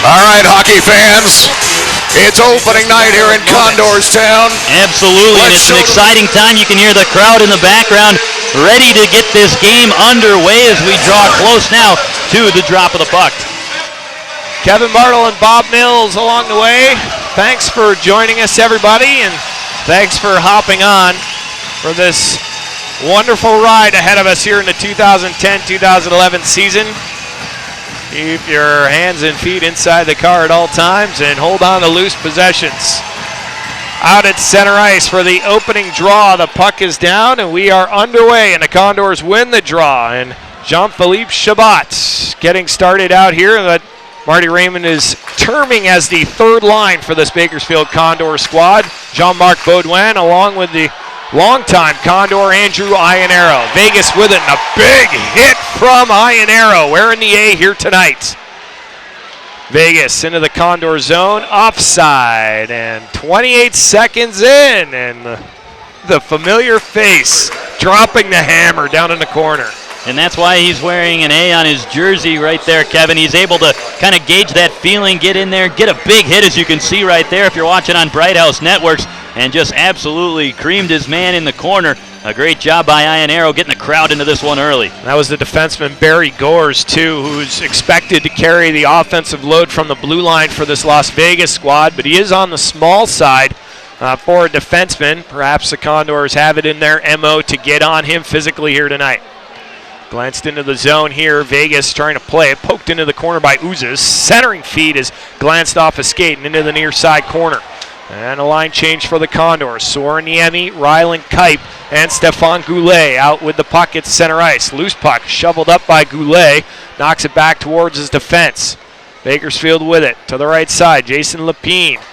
All right, hockey fans, it's opening night here in Condorstown. Absolutely, and it's an exciting time. You can hear the crowd in the background ready to get this game underway as we draw close now to the drop of the puck. Kevin Bartle and Bob Mills along the way. Thanks for joining us, everybody, and thanks for hopping on for this wonderful ride ahead of us here in the 2010-2011 season. Keep your hands and feet inside the car at all times and hold on to loose possessions. Out at center ice for the opening draw. The puck is down and we are underway, and the Condors win the draw. And Jean-Philippe Chabot getting started out here that Marty Raymond is terming as the third line for this Bakersfield Condor squad. Jean-Marc Baudouin along with the longtime Condor Andrew Iannaro. Vegas with it, and a big hit from Iannaro. Wearing the A here tonight. Vegas into the Condor zone, offside, and 28 seconds in, and the familiar face dropping the hammer down in the corner. And that's why he's wearing an A on his jersey right there, Kevin. He's able to kind of gauge that feeling, get in there, get a big hit, as you can see right there if you're watching on Bright House Networks, and just absolutely creamed his man in the corner. A great job by Iannaro getting the crowd into this one early. That was the defenseman Barry Gores, too, who's expected to carry the offensive load from the blue line for this Las Vegas squad, but he is on the small side for a defenseman. Perhaps the Condors have it in their MO to get on him physically here tonight. Glanced into the zone here. Vegas trying to play it. Poked into the corner by Uzas. Centering feed is glanced off a skate and into the near side corner. And a line change for the Condors. Soren Niemi, Rylan Kipe, and Stefan Goulet out with the puck at center ice. Loose puck shoveled up by Goulet. Knocks it back towards his defense. Bakersfield with it to the right side. Jason Lapine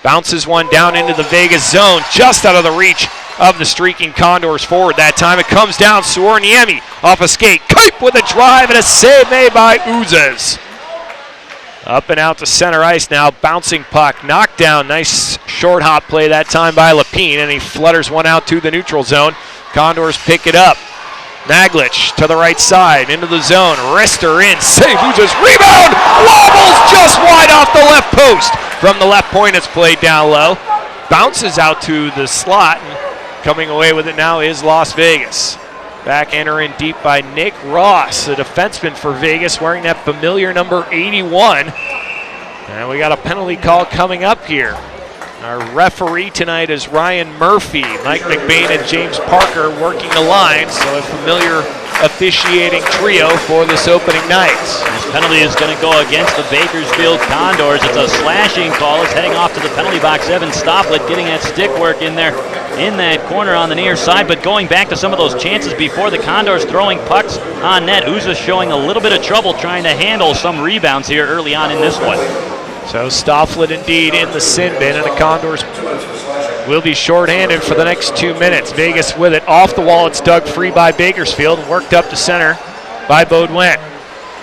bounces one down into the Vegas zone, just out of the reach of the streaking Condors forward. That time it comes down. Soren Niemi off a skate. Kipe with a drive and a save made by Uzas. Up and out to center ice now. Bouncing puck. Knocked down. Nice short hop play that time by Lapine, and he flutters one out to the neutral zone. Condors pick it up. Naglich to the right side. Into the zone. Wrister in. Save. Uzas. Rebound. Wobbles just wide off the left post. From the left point, it's played down low. Bounces out to the slot, and coming away with it now is Las Vegas. Backhander in deep by Nick Ross, the defenseman for Vegas, wearing that familiar number 81. And we got a penalty call coming up here. Our referee tonight is Ryan Murphy. Mike McBain and James Parker working the line, so a familiar officiating trio for this opening night. This penalty is going to go against the Bakersfield Condors. It's a slashing call. It's heading off to the penalty box. Evan Stoplett getting that stick work in there in that corner on the near side, but going back to some of those chances before, the Condors throwing pucks on net. Uzas showing a little bit of trouble trying to handle some rebounds here early on in this one. So Stoplett indeed in the sin bin, and the Condors will be shorthanded for the next 2 minutes. Vegas with it. Off the wall, it's dug free by Bakersfield, worked up to center by Baudouin.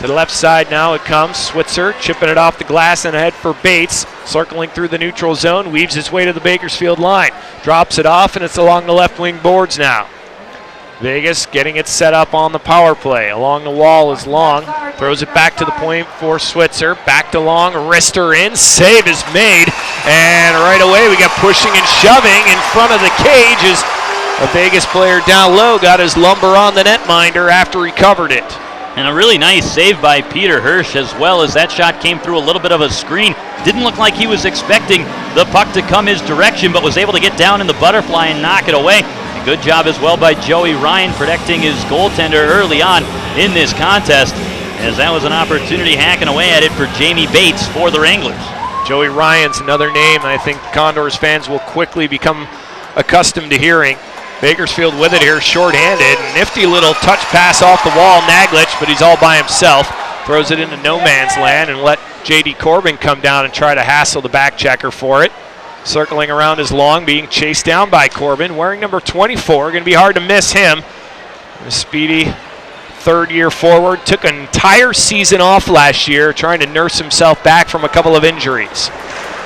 To the left side now it comes. Switzer chipping it off the glass and ahead for Bates. Circling through the neutral zone, weaves his way to the Bakersfield line. Drops it off, and it's along the left wing boards now. Vegas getting it set up on the power play. Along the wall is Long. Throws it back to the point for Switzer. Back to Long. Wrister in. Save is made. And right away we got pushing and shoving in front of the cage as a Vegas player down low got his lumber on the netminder after he covered it. And a really nice save by Peter Hirsch, as well as that shot came through a little bit of a screen. Didn't look like he was expecting the puck to come his direction, but was able to get down in the butterfly and knock it away. A good job as well by Joey Ryan protecting his goaltender early on in this contest, as that was an opportunity hacking away at it for Jamie Bates for the Wranglers. Joey Ryan's another name I think Condors fans will quickly become accustomed to hearing. Bakersfield with it here, shorthanded. Nifty little touch pass off the wall, Naglich, but he's all by himself. Throws it into no man's land and let J.D. Corbin come down and try to hassle the back checker for it. Circling around is Long, being chased down by Corbin, wearing number 24. Going to be hard to miss him. The speedy third-year forward took an entire season off last year trying to nurse himself back from a couple of injuries.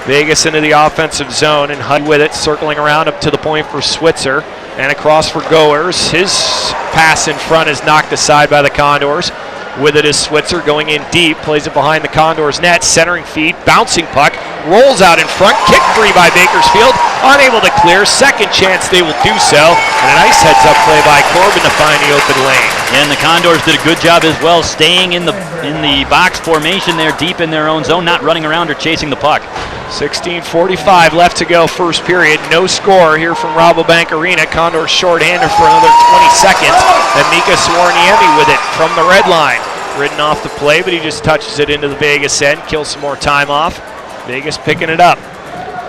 Vegas into the offensive zone, and Hud with it, circling around up to the point for Switzer. And across for Goers. His pass in front is knocked aside by the Condors. With it is Switzer going in deep, plays it behind the Condors net, centering feed, bouncing puck, rolls out in front, kick free by Bakersfield, unable to clear, second chance they will do so, and a nice heads-up play by Corbin to find the open lane. And the Condors did a good job as well, staying in the box formation there, deep in their own zone, not running around or chasing the puck. 16:45 left to go, first period. No score here from Rabobank Arena. Condors shorthanded for another 20 seconds. And Mika Swarniemi with it from the red line. Ridden off the play, but he just touches it into the Vegas end, kills some more time off. Vegas picking it up.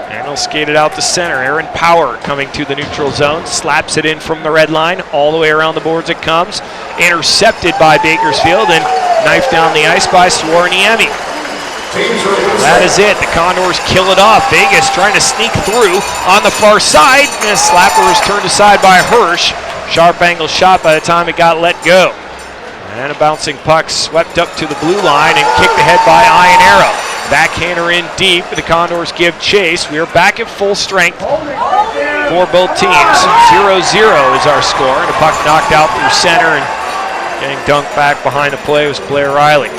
And he'll skate it out to center. Aaron Power coming to the neutral zone, slaps it in from the red line. All the way around the boards it comes. Intercepted by Bakersfield and knifed down the ice by Swarniemi. That is it. The Condors kill it off. Vegas trying to sneak through on the far side. And a slapper is turned aside by Hirsch. Sharp angle shot by the time it got let go. And a bouncing puck swept up to the blue line and kicked ahead by Ionero. Backhander in deep. The Condors give chase. We are back at full strength for both teams. 0-0 is our score. And the puck knocked out through center and getting dunked back behind the play was Blair Riley.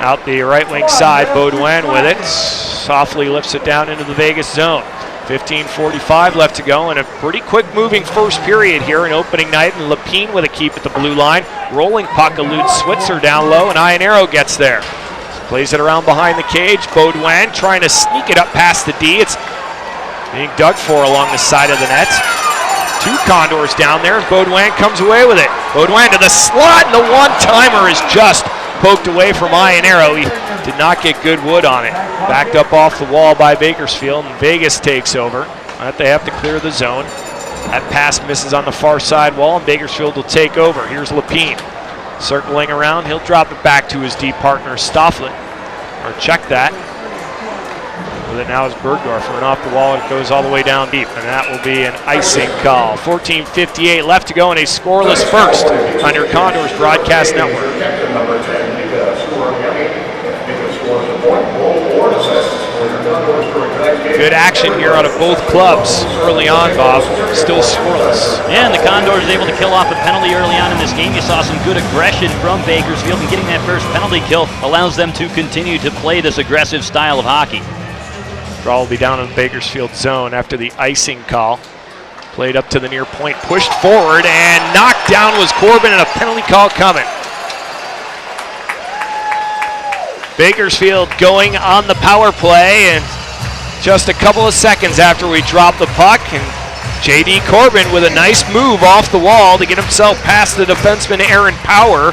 Out the right wing side, Baudouin with it. Softly lifts it down into the Vegas zone. 15:45 left to go, and a pretty quick moving first period here in opening night. And Lapine with a keep at the blue line. Rolling puck eludes Switzer down low, and Ionero gets there. Plays it around behind the cage. Baudouin trying to sneak it up past the D. It's being dug for along the side of the net. Two Condors down there, and Baudouin comes away with it. Baudouin to the slot, and the one-timer is just poked away from Ionero. He did not get good wood on it. Backed up off the wall by Bakersfield, and Vegas takes over. But they have to clear the zone. That pass misses on the far side wall, and Bakersfield will take over. Here's Lapine. Circling around, he'll drop it back to his deep partner, Stofflet. Or check that. With it now is Bergdorfer, and off the wall it goes all the way down deep, and that will be an icing call. 14:58 left to go in a scoreless first on your Condors Broadcast Network. Good action here out of both clubs early on, Bob. Still scoreless. Yeah, and the Condors able to kill off a penalty early on in this game. You saw some good aggression from Bakersfield, and getting that first penalty kill allows them to continue to play this aggressive style of hockey. Draw will be down in the Bakersfield zone after the icing call. Played up to the near point, pushed forward, and knocked down was Corbin, and a penalty call coming. Bakersfield going on the power play, and just a couple of seconds after we drop the puck, and J.D. Corbin with a nice move off the wall to get himself past the defenseman Aaron Power,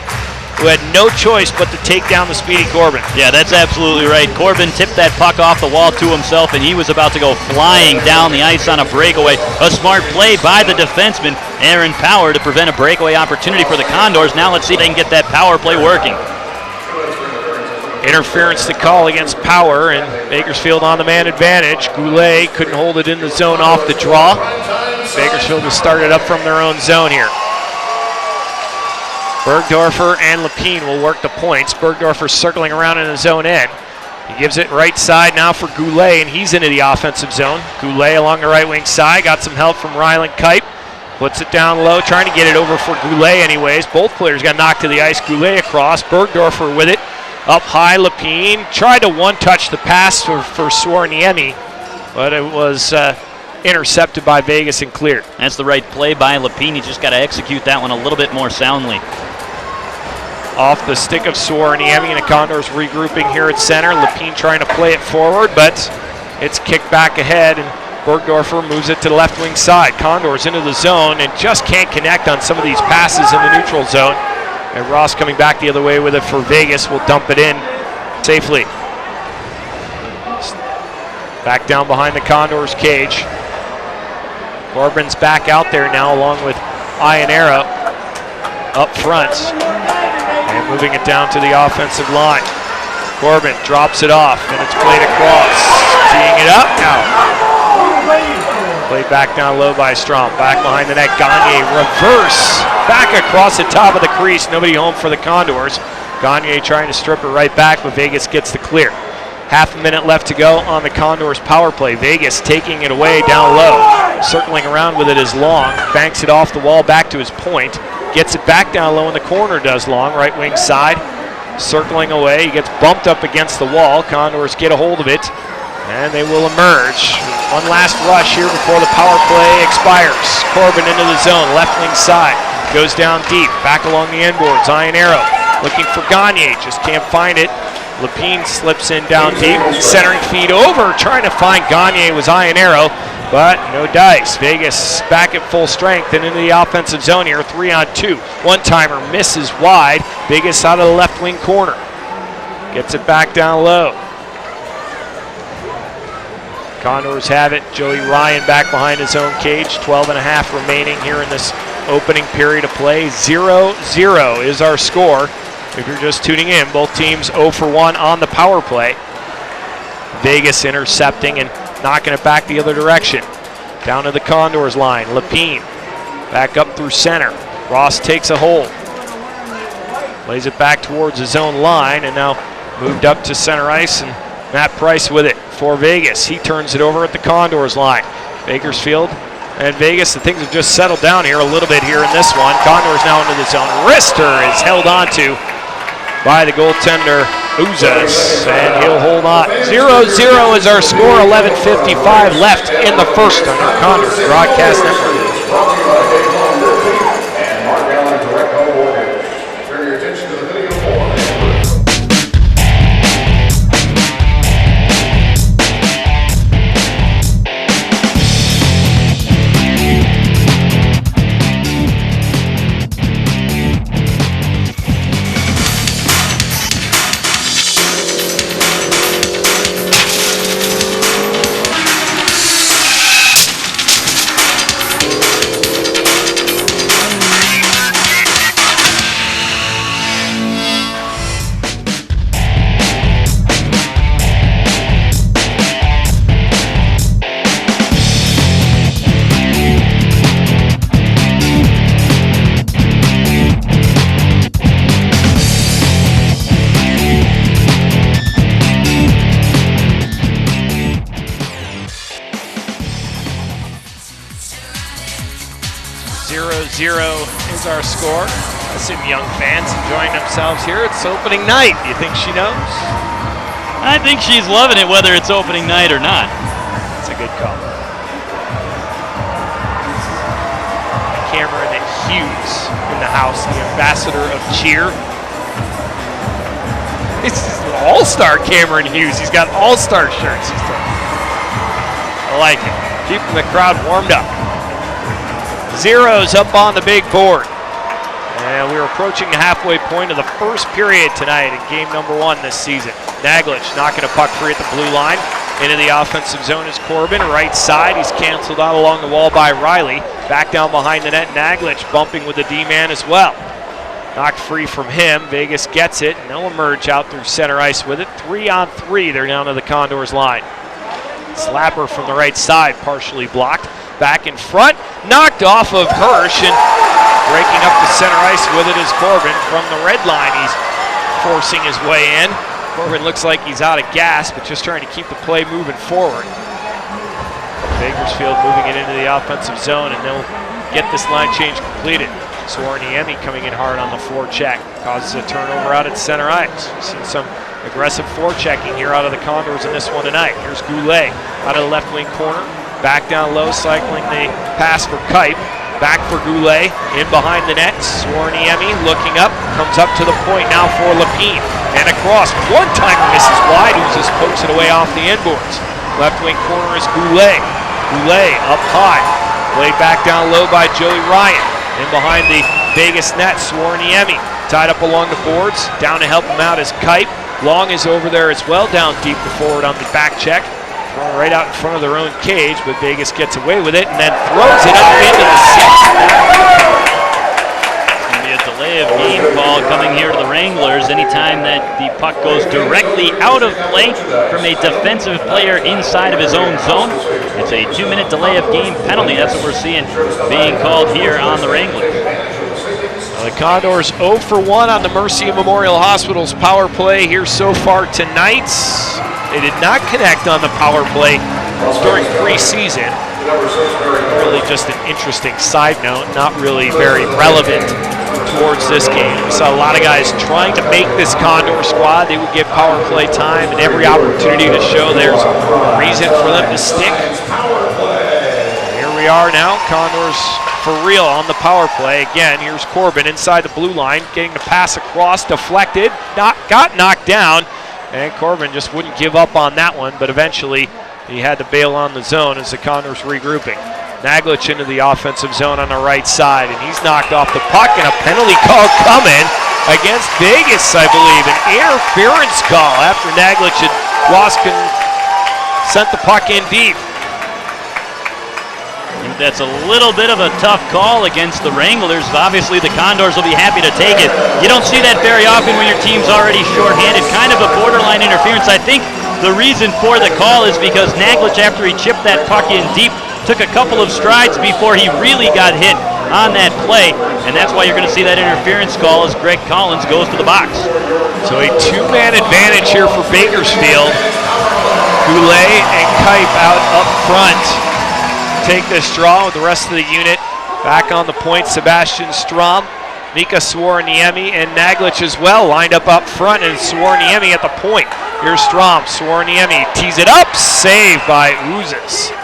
who had no choice but to take down the speedy Corbin. Yeah, that's absolutely right. Corbin tipped that puck off the wall to himself, and he was about to go flying down the ice on a breakaway. A smart play by the defenseman, Aaron Power, to prevent a breakaway opportunity for the Condors. Now let's see if they can get that power play working. Interference to call against Power, and Bakersfield on the man advantage. Goulet couldn't hold it in the zone off the draw. Bakersfield will start it up from their own zone here. Bergdorfer and Lapine will work the points. Bergdorfer circling around in his own end. He gives it right side now for Goulet, and he's into the offensive zone. Goulet along the right wing side, got some help from Ryland Kipe. Puts it down low, trying to get it over for Goulet anyways. Both players got knocked to the ice. Goulet across, Bergdorfer with it. Up high, Lapine tried to one-touch the pass for Swarniemi, but it was intercepted by Vegas and cleared. That's the right play by Lapine. You just got to execute that one a little bit more soundly. Off the stick of Swarniemi, and the Condors regrouping here at center. Lapine trying to play it forward, but it's kicked back ahead, and Bergdorfer moves it to the left wing side. Condors into the zone and just can't connect on some of these passes in the neutral zone. And Ross coming back the other way with it for Vegas will dump it in safely. Back down behind the Condors cage. Corbin's back out there now along with Ionero up front. And moving it down to the offensive line. Corbin drops it off, and it's played across. Teeing it up now. Played back down low by Strom. Back behind the net, Gagne reverse. Back across the top of the crease. Nobody home for the Condors. Gagne trying to strip it right back, but Vegas gets the clear. Half a minute left to go on the Condors power play. Vegas taking it away down low. Circling around with it is Long. Banks it off the wall back to his point. Gets it back down low in the corner, does Long, right wing side. Circling away, he gets bumped up against the wall. Condors get a hold of it, and they will emerge. One last rush here before the power play expires. Corbin into the zone, left wing side. Goes down deep, back along the end boards. Ironero looking for Gagne, just can't find it. Lapine slips in down deep, centering feed over, trying to find Gagne was Ironero, but no dice. Vegas back at full strength and into the offensive zone here, 3-on-2. One-timer misses wide. Vegas out of the left wing corner. Gets it back down low. Condors have it. Joey Ryan back behind his own cage. 12.5 remaining here in this opening period of play. 0-0 is our score. If you're just tuning in, both teams 0 for 1 on the power play. Vegas intercepting and knocking it back the other direction. Down to the Condors line. Lapine back up through center. Ross takes a hold. Plays it back towards his own line and now moved up to center ice, and Matt Price with it for Vegas. He turns it over at the Condors line. Bakersfield and Vegas, the things have just settled down here a little bit here in this one. Condors now into the zone. Rister is held onto by the goaltender Uzas, and he'll hold on. 0-0 is our score. 11:55 left in the first on your Condors Broadcast Network. Is our score. I assume young fans enjoying themselves here. It's opening night. Do you think she knows? I think she's loving it whether it's opening night or not. That's a good call. Cameron Hughes in the house, the ambassador of cheer. It's all-star Cameron Hughes. He's got all-star shirts. I like it. Keeping the crowd warmed up. Zeros up on the big board. And we're approaching the halfway point of the first period tonight in game number 1 this season. Naglich knocking a puck free at the blue line. Into the offensive zone is Corbin, right side. He's canceled out along the wall by Riley. Back down behind the net, Naglich bumping with the D-man as well. Knocked free from him. Vegas gets it, and they'll emerge out through center ice with it. 3-on-3, they're down to the Condors line. Slapper from the right side, partially blocked. Back in front, knocked off of Hirsch, and breaking up the center ice with it is Corbin from the red line. He's forcing his way in. Corbin looks like he's out of gas, but just trying to keep the play moving forward. Bakersfield moving it into the offensive zone, and they'll get this line change completed. Sorniemi coming in hard on the forecheck, causes a turnover out at center ice. We've seen some aggressive forechecking here out of the Condors in this one tonight. Here's Goulet out of the left wing corner. Back down low, cycling the pass for Kipe. Back for Goulet, in behind the net. Sorniemi looking up, comes up to the point now for Lapine. And across, one-timer misses wide. Uzas pokes it away off the end boards. Left wing corner is Goulet. Goulet up high, played back down low by Joey Ryan. In behind the Vegas net, Sorniemi tied up along the boards. Down to help him out is Kipe. Long is over there as well, down deep to forward on the back check. Right out in front of their own cage, but Vegas gets away with it and then throws it up into the seats. It's going to be a delay of game call coming here to the Wranglers anytime that the puck goes directly out of play from a defensive player inside of his own zone. It's a 2-minute delay of game penalty. That's what we're seeing being called here on the Wranglers. The Condors 0 for 1 on the Mercy Memorial Hospital's power play here so far tonight. They did not connect on the power play during preseason. really just an interesting side note, not really very relevant towards this game. We saw a lot of guys trying to make this Condor squad. They would get power play time and every opportunity to show there's a reason for them to stick. Here we are now, Condors for real on the power play. Again, here's Corbin inside the blue line, getting the pass across, deflected, got knocked down, and Corbin just wouldn't give up on that one, but eventually he had to bail on the zone as the Condors regrouping. Naglic into the offensive zone on the right side, and he's knocked off the puck, and a penalty call coming against Vegas, I believe. An interference call after Naglic had sent the puck in deep. I think that's a little bit of a tough call against the Wranglers. Obviously, the Condors will be happy to take it. You don't see that very often when your team's already shorthanded. Kind of a borderline interference. I think the reason for the call is because Naglic, after he chipped that puck in deep, took a couple of strides before he really got hit on that play, and that's why you're going to see that interference call as Greg Collins goes to the box. So a two-man advantage here for Bakersfield. Goulet and Kipe out up front. Take this draw with the rest of the unit. Back on the point, Sebastian Strom, Mika Swarniemi, and Naglic as well lined up front, and Swarniemi at the point. Here's Strom, Swarniemi tees it up, saved by Uzis.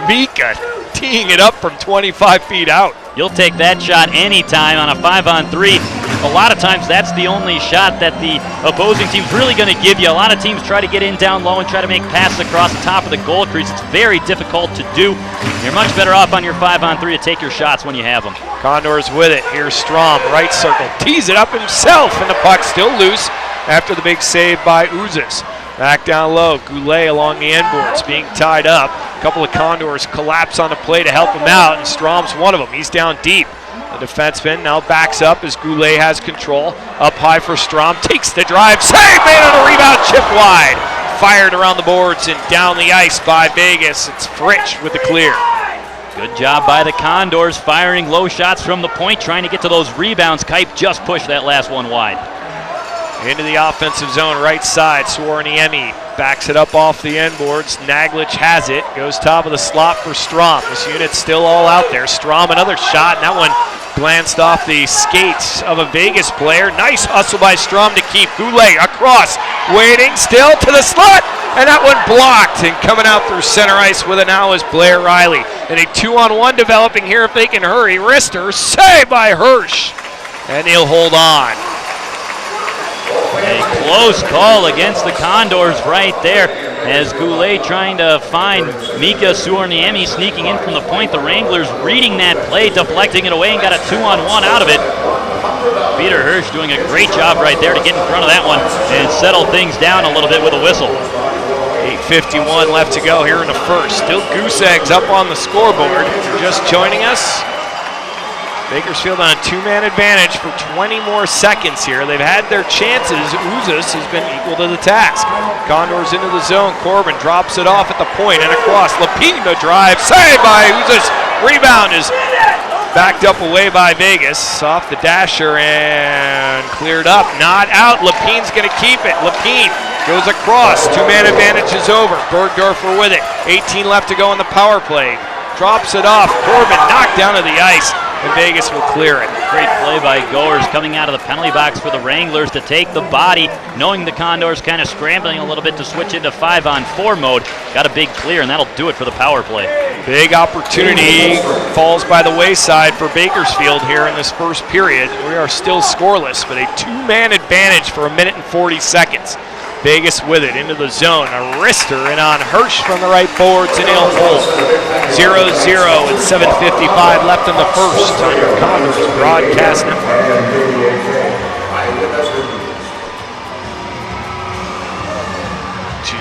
Mika teeing it up from 25 feet out. You'll take that shot anytime on a 5-on-3. A lot of times that's the only shot that the opposing team's really going to give you. A lot of teams try to get in down low and try to make passes across the top of the goal crease. It's very difficult to do. You're much better off on your 5-on-3 to take your shots when you have them. Condors with it. Here's Strom, right circle, tees it up himself, and the puck still loose after the big save by Uzis. Back down low, Goulet along the end boards, being tied up. A couple of Condors collapse on the play to help him out, and Strom's one of them. He's down deep. The defenseman now backs up as Goulet has control. Up high for Strom, takes the drive, save made on a rebound, chip wide. Fired around the boards and down the ice by Vegas. It's Fritsch with the clear. Good job by the Condors, firing low shots from the point, trying to get to those rebounds. Kipe just pushed that last one wide. Into the offensive zone, right side, Swarniemi backs it up off the end boards. Naglic has it, goes top of the slot for Strom. This unit's still all out there. Strom, another shot, and that one glanced off the skates of a Vegas player. Nice hustle by Strom to keep Goulet across, waiting, still to the slot, and that one blocked. And coming out through center ice with it now is Blair Riley. And a 2-on-1 developing here if they can hurry. Wrister, save by Hirsch, and he'll hold on. A close call against the Condors right there as Goulet trying to find Mika Swarniemi sneaking in from the point. The Wranglers reading that play, deflecting it away, and got a 2-on-1 out of it. Peter Hirsch doing a great job right there to get in front of that one and settle things down a little bit with a whistle. 8:51 left to go here in the first. Still goose eggs up on the scoreboard. If you're just joining us, Bakersfield on a two-man advantage for 20 more seconds here. They've had their chances. Uzis has been equal to the task. Condors into the zone. Corbin drops it off at the point and across. Lapina drive, saved by Uzis. Rebound is backed up away by Vegas. Off the dasher and cleared up. Not out. Lapine's going to keep it. Lapine goes across. Two-man advantage is over. Bergdorfer with it. 18 left to go on the power play. Drops it off. Corbin knocked down to the ice, and Vegas will clear it. Great play by Goers coming out of the penalty box for the Wranglers to take the body, knowing the Condors kind of scrambling a little bit to switch into 5-on-4 mode. Got a big clear, and that'll do it for the power play. Big opportunity falls by the wayside for Bakersfield here in this first period. We are still scoreless, but a two-man advantage for 1 minute and 40 seconds. Vegas with it into the zone. A wrister and on Hirsch from the right boards, and he'll hold. 0-0 with 7:55 left in the first on your Condors broadcast network.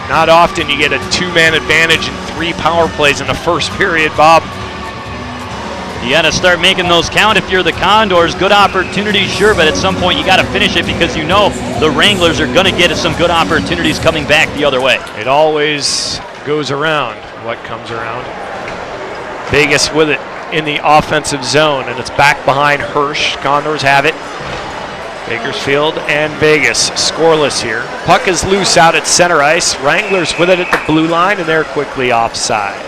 Not often you get a two-man advantage in 3 power plays in the first period, Bob. You got to start making those count if you're the Condors. Good opportunity, sure, but at some point you got to finish it because you know the Wranglers are going to get some good opportunities coming back the other way. It always goes around what comes around. Vegas with it in the offensive zone, and it's back behind Hirsch. Condors have it. Bakersfield and Vegas scoreless here. Puck is loose out at center ice. Wranglers with it at the blue line, and they're quickly offside.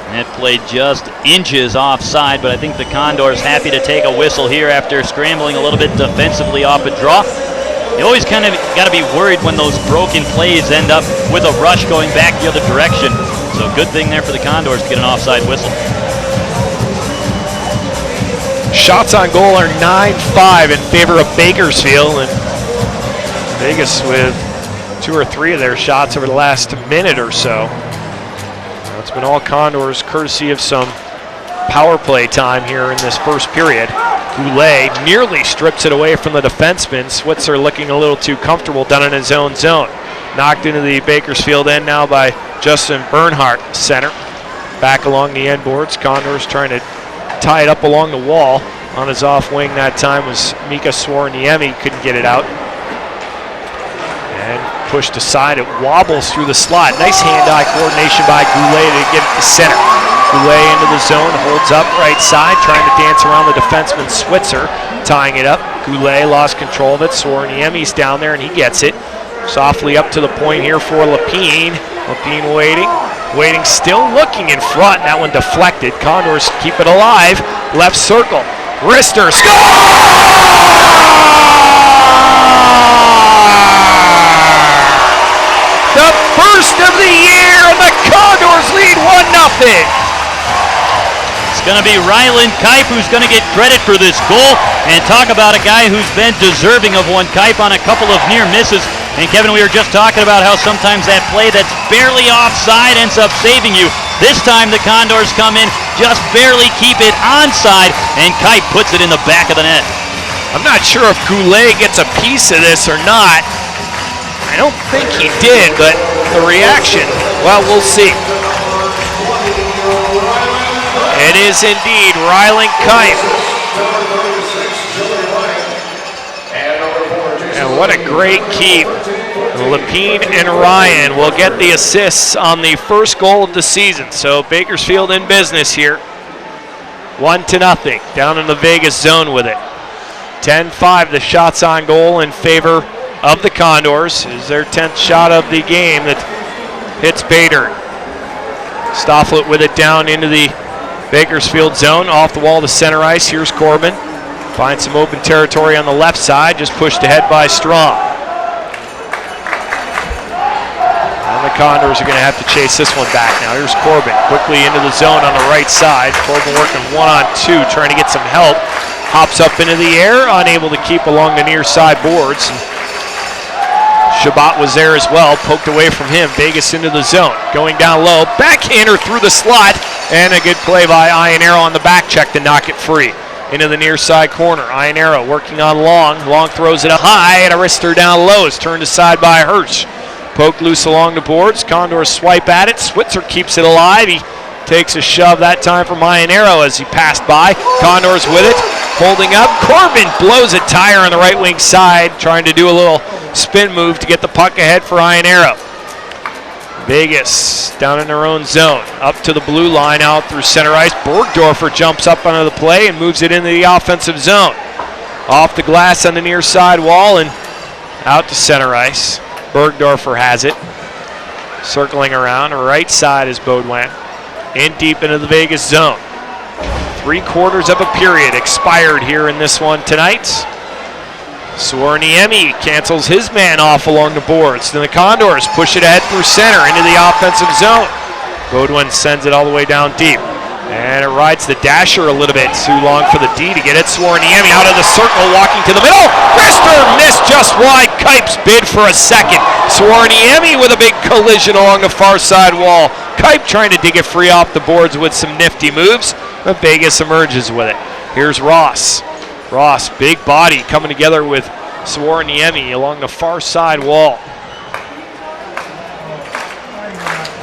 That played just inches offside, but I think the Condors happy to take a whistle here after scrambling a little bit defensively off a draw. You always kind of got to be worried when those broken plays end up with a rush going back the other direction. So good thing there for the Condors to get an offside whistle. Shots on goal are 9-5 in favor of Bakersfield, and Vegas with 2 or 3 of their shots over the last minute or so. It's been all Condors courtesy of some power play time here in this first period. Goulet nearly strips it away from the defenseman. Switzer looking a little too comfortable down in his own zone. Knocked into the Bakersfield end now by Justin Bernhardt, center. Back along the end boards. Condors trying to tie it up along the wall. On his off wing that time was Mika Swarniemi, couldn't get it out. And pushed aside, it wobbles through the slot. Nice hand-eye coordination by Goulet to get it to center. Goulet into the zone, holds up right side, trying to dance around the defenseman Switzer, tying it up. Goulet lost control of it. Swarniemi's down there, and he gets it. Softly up to the point here for Lapine. Lapine waiting, still looking in front. That one deflected. Condors keep it alive. Left circle. Rister the first of the year, and the Condors lead 1-0. It's going to be Ryland Kipe who's going to get credit for this goal. And talk about a guy who's been deserving of one. Kipe on a couple of near misses. And Kevin, we were just talking about how sometimes that play that's barely offside ends up saving you. This time the Condors come in, just barely keep it onside, and Kipe puts it in the back of the net. I'm not sure if Goulet gets a piece of this or not. I don't think he did, but the reaction, well, we'll see. It is indeed Ryland Kipe. And what a great keep. Lapine and Ryan will get the assists on the first goal of the season. So Bakersfield in business here. 1-0, down in the Vegas zone with it. 10-5, the shots on goal in favor of the Condors. Is their 10th shot of the game that hits Bader. Stofflet with it down into the Bakersfield zone, off the wall to center ice. Here's Corbin. Finds some open territory on the left side, just pushed ahead by Strong. And the Condors are going to have to chase this one back now. Here's Corbin, quickly into the zone on the right side. Corbin working 1-on-2, trying to get some help. Hops up into the air, unable to keep along the near side boards. Shabbat was there as well, poked away from him. Vegas into the zone, going down low. Backhander through the slot, and a good play by Ionero on the back check to knock it free. Into the near side corner. Ionero working on Long. Long throws it high, and Arister down low is turned aside by Hirsch. Poked loose along the boards. Condors swipe at it. Switzer keeps it alive. He takes a shove that time from Ionero as he passed by. Condors with it, holding up. Corbin blows a tire on the right wing side, trying to do a little spin move to get the puck ahead for Ionero. Vegas down in their own zone, up to the blue line, out through center ice. Bergdorfer jumps up onto the play and moves it into the offensive zone. Off the glass on the near side wall and out to center ice. Bergdorfer has it. Circling around, right side is Baudouin. In deep into the Vegas zone. 3/4 of a period expired here in this one tonight. Swarniemi cancels his man off along the boards. Then the Condors push it ahead through center into the offensive zone. Baudouin sends it all the way down deep. And it rides the dasher a little bit too long for the D to get it. Swarniemi out of the circle, walking to the middle. Rister missed just wide. Kipe's bid for a second. Swarniemi with a big collision along the far side wall. Kipe trying to dig it free off the boards with some nifty moves, but Vegas emerges with it. Here's Ross. Ross, big body coming together with Swarniemi along the far side wall.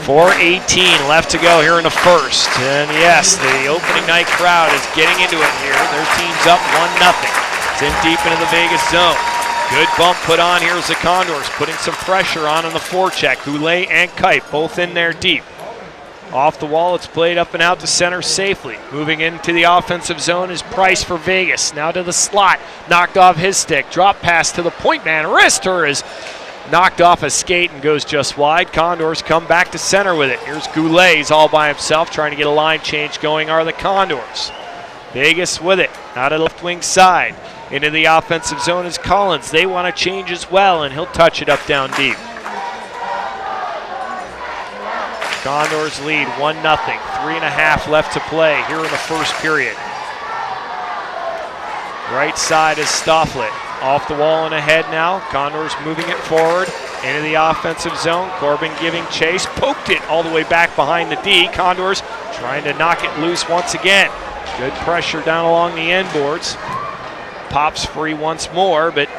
4:18 left to go here in the first. And yes, the opening night crowd is getting into it here. Their team's up 1-0. It's in deep into the Vegas zone. Good bump put on here as the Condors putting some pressure on the forecheck. Goulet and Kipe both in there deep. Off the wall, it's played up and out to center safely. Moving into the offensive zone is Price for Vegas. Now to the slot, knocked off his stick. Drop pass to the point man. Rister is knocked off a skate and goes just wide. Condors come back to center with it. Here's Goulet. He's all by himself trying to get a line change going are the Condors. Vegas with it, out of the left wing side. Into the offensive zone is Collins. They want to change as well, and he'll touch it up down deep. Condors lead 1-0. 3.5 left to play here in the first period. Right side is Stofflet. Off the wall and ahead now. Condors moving it forward into the offensive zone. Corbin giving chase. Poked it all the way back behind the D. Condors trying to knock it loose once again. Good pressure down along the end boards. Pops free once more, but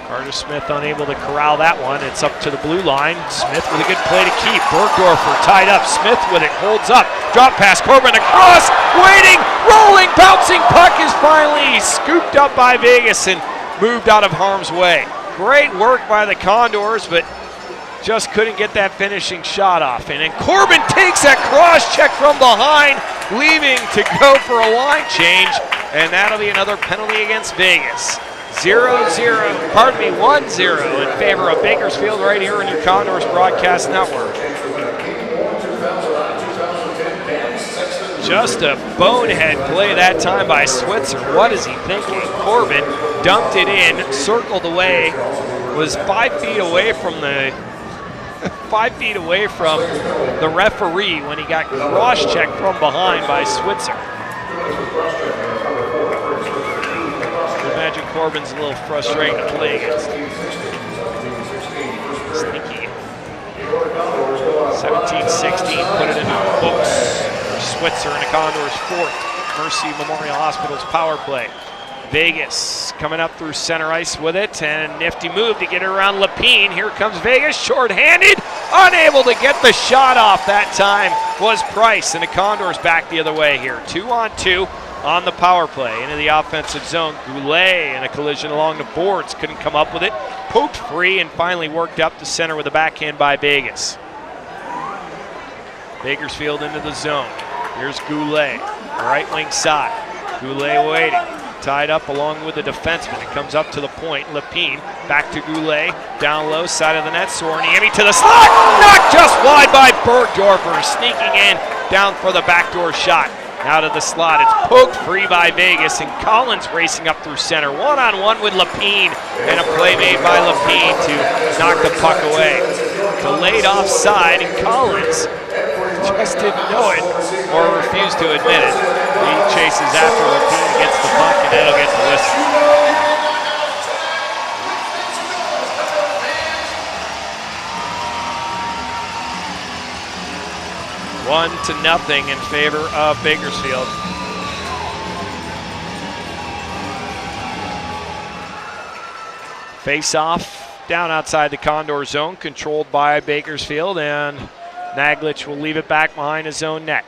Carter Smith unable to corral that one. It's up to the blue line. Smith with a good play to keep. Bergdorfer tied up. Smith with it, holds up. Drop pass, Corbin across. Waiting, rolling, bouncing puck is finally scooped up by Vegas and moved out of harm's way. Great work by the Condors, but just couldn't get that finishing shot off. And then Corbin takes that cross check from behind, leaving to go for a line change, and that'll be another penalty against Vegas. 1-0 in favor of Bakersfield right here in your Condors Broadcast Network. Just a bonehead play that time by Switzer. What is he thinking? Corbin dumped it in, circled away, was 5 feet away from the 5 feet away from the referee when he got cross-checked from behind by Switzer. Imagine Corbin's a little frustrating to play against. Sneaky. 17-16, put it in the books. Switzer and the Condors fourth. Mercy Memorial Hospital's power play. Vegas coming up through center ice with it, and a nifty move to get it around Lapine. Here comes Vegas, short-handed, unable to get the shot off that time was Price, and the Condors back the other way here. 2-on-2 on the power play. Into the offensive zone, Goulet in a collision along the boards, couldn't come up with it. Poked free and finally worked up to center with a backhand by Vegas. Bakersfield into the zone. Here's Goulet, right wing side. Goulet waiting, tied up along with the defenseman. It comes up to the point. Lapine back to Goulet, down low, side of the net. Sorniemi to the slot, knocked just wide by Bergdorfer, sneaking in down for the backdoor shot. Out of the slot, it's poked free by Vegas, and Collins racing up through center. One-on-one with Lapine, and a play made by Lapine to knock the puck away. Delayed offside, and Collins just didn't know it or refused to admit it. He chases after Lapine, gets the puck, and that'll get the whistle. One to nothing in favor of Bakersfield. Face off down outside the Condor zone, controlled by Bakersfield, and Naglich will leave it back behind his own net.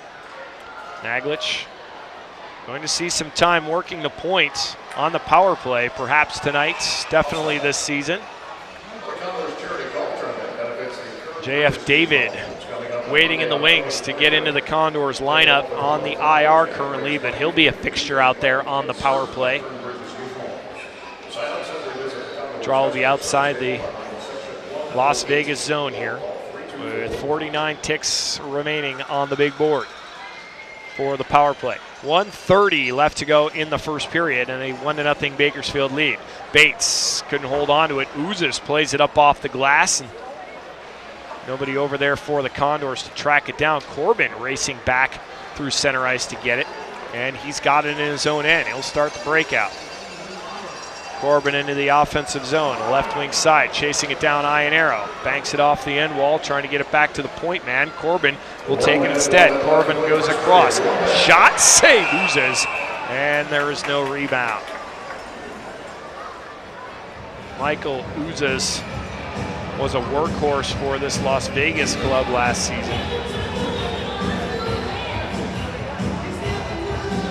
Naglich going to see some time working the point on the power play, perhaps tonight, definitely this season. JF David waiting in the wings to get into the Condors lineup on the IR currently, but he'll be a fixture out there on the power play. Draw will be outside the Las Vegas zone here with 49 ticks remaining on the big board for the power play. 1:30 left to go in the first period, and a 1-0 Bakersfield lead. Bates couldn't hold on to it. Ouzes plays it up off the glass, and nobody over there for the Condors to track it down. Corbin racing back through center ice to get it, and he's got it in his own end. He'll start the breakout. Corbin into the offensive zone, left wing side, chasing it down Ionero. Banks it off the end wall, trying to get it back to the point man. Corbin will take it instead. Corbin goes across. Shot, save, Ouzes, and there is no rebound. Michael Ouzes was a workhorse for this Las Vegas club last season.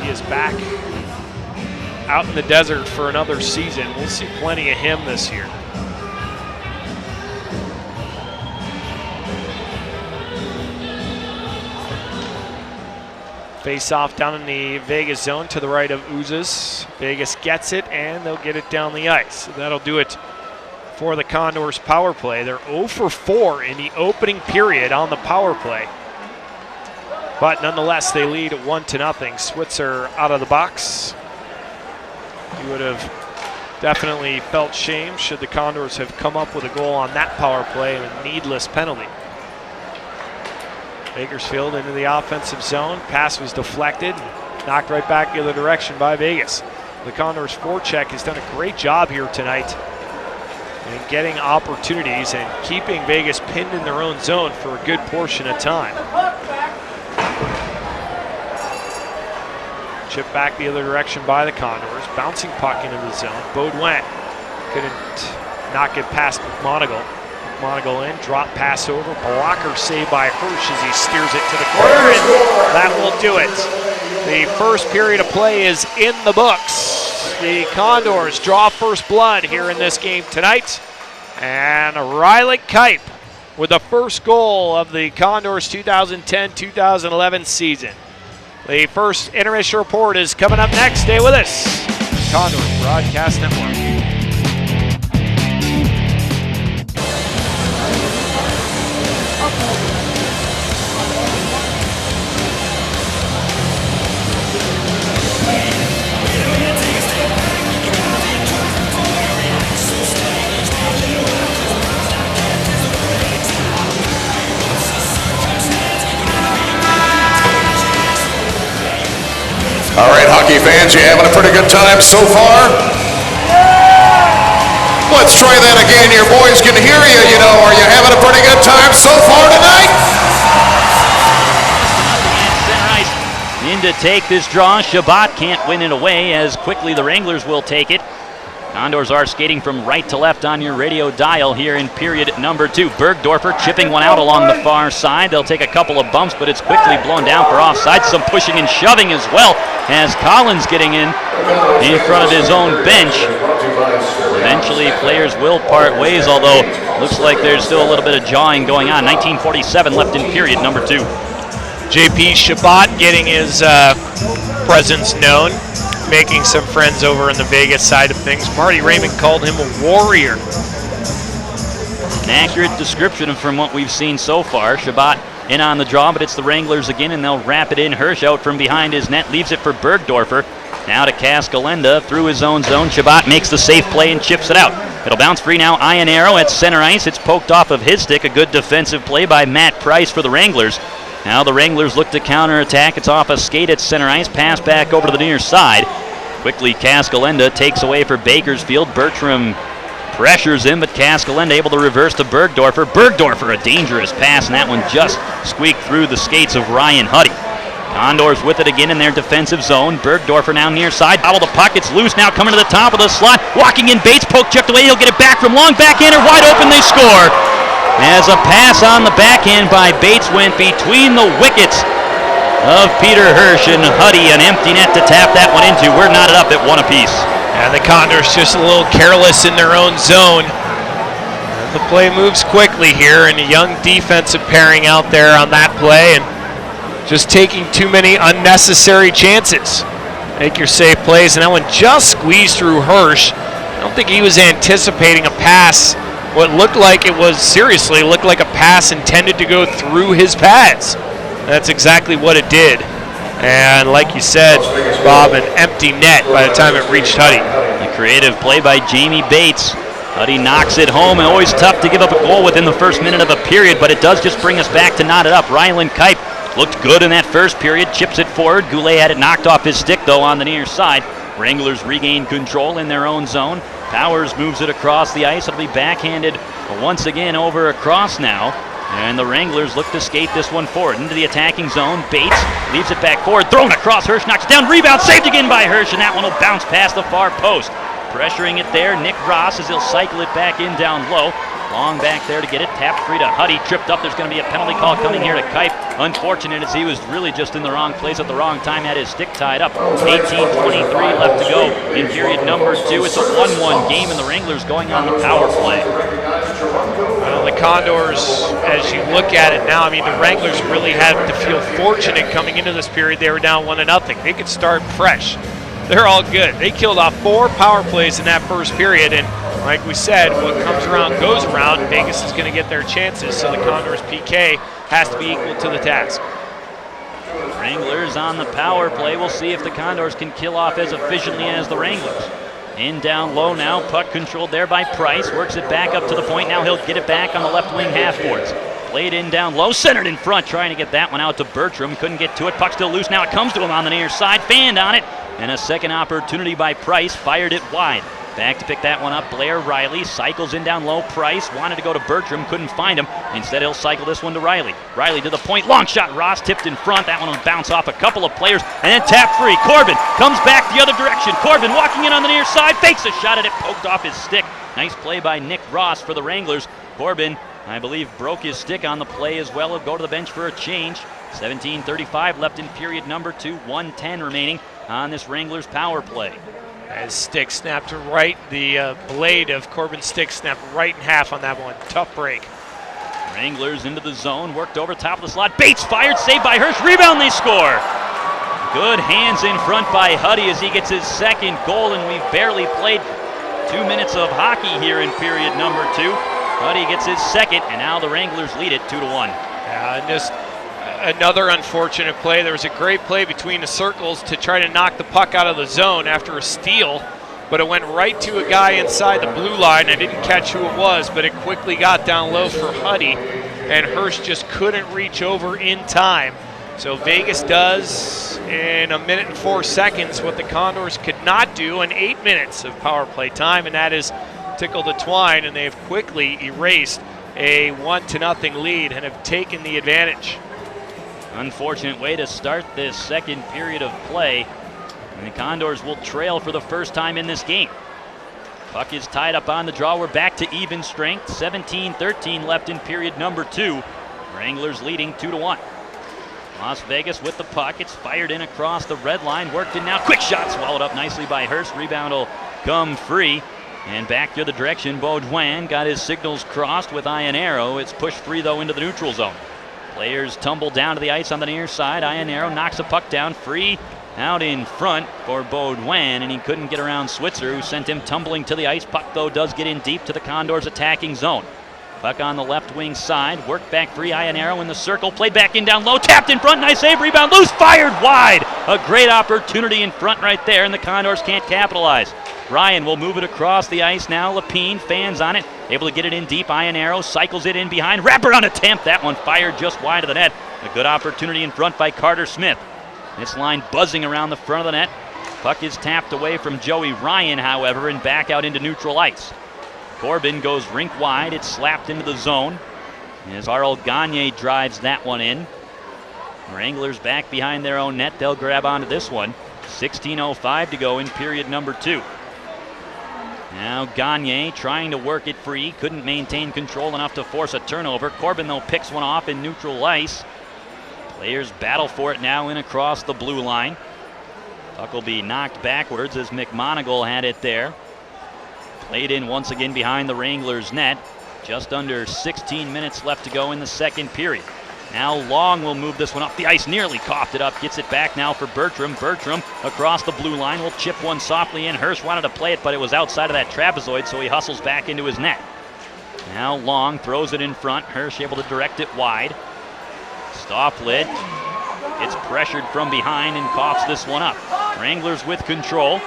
He is back out in the desert for another season. We'll see plenty of him this year. Face off down in the Vegas zone to the right of Ouzes. Vegas gets it, and they'll get it down the ice. So that'll do it for the Condors power play. They're 0 for 4 in the opening period on the power play. But nonetheless, they lead 1-0. Switzer out of the box. He would have definitely felt shame should the Condors have come up with a goal on that power play and a needless penalty. Bakersfield into the offensive zone. Pass was deflected, knocked right back the other direction by Vegas. The Condors forecheck has done a great job here tonight in getting opportunities and keeping Vegas pinned in their own zone for a good portion of time. Chip back the other direction by the Condors. Bouncing puck into the zone. Baudouin couldn't not get past McMonagle. McMonagle in, drop pass over. Blocker save by Hirsch as he steers it to the corner, and that will do it. The first period of play is in the books. The Condors draw first blood here in this game tonight. And Riley Kipe with the first goal of the Condors 2010-2011 season. The first intermission report is coming up next. Stay with us. Condors Broadcast Network. All right, hockey fans, you having a pretty good time so far? Let's try that again. Your boys can hear you, you know. Are you having a pretty good time so far tonight? Center ice in to take this draw. Shabbat can't win it away as quickly the Wranglers will take it. Condors are skating from right to left on your radio dial here in period number 2. Bergdorfer chipping one out along the far side. They'll take a couple of bumps, but it's quickly blown down for offside. Some pushing and shoving as well as Collins getting in front of his own bench. Eventually, players will part ways, although looks like there's still a little bit of jawing going on. 19:47 left in period number 2. JP Shabbat getting his presence known, making some friends over on the Vegas side of things. Marty Raymond called him a warrior. An accurate description from what we've seen so far. Shabbat in on the draw, but it's the Wranglers again, and they'll wrap it in. Hirsch out from behind his net, leaves it for Bergdorfer. Now to Cascalenda through his own zone. Shabbat makes the safe play and chips it out. It'll bounce free now. Ionero at center ice. It's poked off of his stick. A good defensive play by Matt Price for the Wranglers. Now the Wranglers look to counterattack. It's off a skate at center ice. Pass back over to the near side. Quickly, Cascalenda takes away for Bakersfield. Bertram pressures him, but Cascalenda able to reverse to Bergdorfer. Bergdorfer, a dangerous pass, and that one just squeaked through the skates of Ryan Huddy. Condors with it again in their defensive zone. Bergdorfer now near side. Bobble the puck. It's loose now coming to the top of the slot. Walking in Bates. Poke checked away. He'll get it back from long. Backhander wide open. They score. As a pass on the backhand by Bates went between the wickets of Peter Hirsch and Huddy. An empty net to tap that one into. We're knotted up at 1 apiece. And the Condors just a little careless in their own zone. And the play moves quickly here, and a young defensive pairing out there on that play, and just taking too many unnecessary chances. Make your safe plays, and that one just squeezed through Hirsch. I don't think he was anticipating a pass. What looked like it was, seriously, looked like a pass intended to go through his pads. That's exactly what it did. And like you said, Bob, an empty net by the time it reached Huddy. A creative play by Jamie Bates. Huddy knocks it home, and always tough to give up a goal within the first minute of a period, but it does just bring us back to knot it up. Ryland Kipe looked good in that first period, chips it forward. Goulet had it knocked off his stick, though, on the near side. Wranglers regain control in their own zone. Powers moves it across the ice. It'll be backhanded once again over across now. And the Wranglers look to skate this one forward into the attacking zone. Bates leaves it back forward, thrown across. Hirsch knocks it down, rebound, saved again by Hirsch, and that one will bounce past the far post. Pressuring it there, Nick Ross, as he'll cycle it back in down low. Long back there to get it, tapped free to Huddy, tripped up. There's going to be a penalty call coming here to Kipe. Unfortunate as he was really just in the wrong place at the wrong time, had his stick tied up. 18:23 left to go in period number 2. It's a 1-1 game, and the Wranglers going on the power play. Well, the Condors, as you look at it now, I mean, the Wranglers really had to feel fortunate coming into this period. They were down 1-0. They could start fresh. They're all good. They killed off 4 power plays in that first period, and like we said, what comes around goes around. Vegas is going to get their chances, so the Condors PK has to be equal to the task. Wranglers on the power play. We'll see if the Condors can kill off as efficiently as the Wranglers. In down low now, puck controlled there by Price. Works it back up to the point. Now he'll get it back on the left wing half boards. Played in down low, centered in front, trying to get that one out to Bertram. Couldn't get to it. Puck still loose. Now it comes to him on the near side. Fanned on it. And a second opportunity by Price. Fired it wide. Back to pick that one up, Blair Riley. Cycles in down low. Price wanted to go to Bertram. Couldn't find him. Instead, he'll cycle this one to Riley. Riley to the point. Long shot. Ross tipped in front. That one will bounce off a couple of players. And then tap free. Corbin comes back the other direction. Corbin walking in on the near side. Fakes a shot at it. Poked off his stick. Nice play by Nick Ross for the Wranglers. Corbin, I believe, broke his stick on the play as well. He'll go to the bench for a change. 17:35 left in period number 2. 1:10 remaining on this Wranglers power play. As stick snapped right, the blade of Corbin's stick snapped right in half on that one. Tough break. Wranglers into the zone, worked over top of the slot. Bates fired, saved by Hirsch. Rebound, they score. Good hands in front by Huddy as he gets his second goal, and we've barely played 2 minutes of hockey here in period number 2. Huddy gets his second, and now the Wranglers lead it 2-1. Yeah, and just another unfortunate play. There was a great play between the circles to try to knock the puck out of the zone after a steal, but it went right to a guy inside the blue line. I didn't catch who it was, but it quickly got down low for Huddy, and Hirsch just couldn't reach over in time. So Vegas does in 1 minute and 4 seconds what the Condors could not do in 8 minutes of power play time, and that is tickle the twine, and they've quickly erased a 1-0 lead and have taken the advantage. Unfortunate way to start this second period of play. And the Condors will trail for the first time in this game. Puck is tied up on the draw. We're back to even strength. 17-13 left in period number 2. Wranglers leading 2-1. Las Vegas with the puck. It's fired in across the red line. Worked in now. Quick shot swallowed up nicely by Hurst. Rebound will come free. And back to the direction. Baudouin got his signals crossed with Ionero. It's pushed free though into the neutral zone. Players tumble down to the ice on the near side. Ionero knocks a puck down free out in front for Baudouin, and he couldn't get around Switzer, who sent him tumbling to the ice. Puck, though, does get in deep to the Condors' attacking zone. Puck on the left wing side. Worked back free. Ionero in the circle. Played back in down low. Tapped in front. Nice save. Rebound loose. Fired wide. A great opportunity in front right there, and the Condors can't capitalize. Ryan will move it across the ice now. Lapine fans on it. Able to get it in deep. Ionero cycles it in behind. Wraparound attempt. That one fired just wide of the net. A good opportunity in front by Carter Smith. This line buzzing around the front of the net. Puck is tapped away from Joey Ryan, however, and back out into neutral ice. Corbin goes rink wide. It's slapped into the zone as Arl Gagne drives that one in. Wranglers back behind their own net. They'll grab onto this one. 16:05 to go in period number 2. Now Gagne trying to work it free. Couldn't maintain control enough to force a turnover. Corbin, though, picks one off in neutral ice. Players battle for it now in across the blue line. Puck will be knocked backwards as McMonagle had it there. Played in once again behind the Wranglers' net. Just under 16 minutes left to go in the second period. Now Long will move this one up the ice, nearly coughed it up, gets it back now for Bertram. Bertram across the blue line will chip one softly in. Hirsch wanted to play it, but it was outside of that trapezoid, so he hustles back into his net. Now Long throws it in front. Hirsch able to direct it wide. Stofflet gets pressured from behind and coughs this one up. Wranglers with control.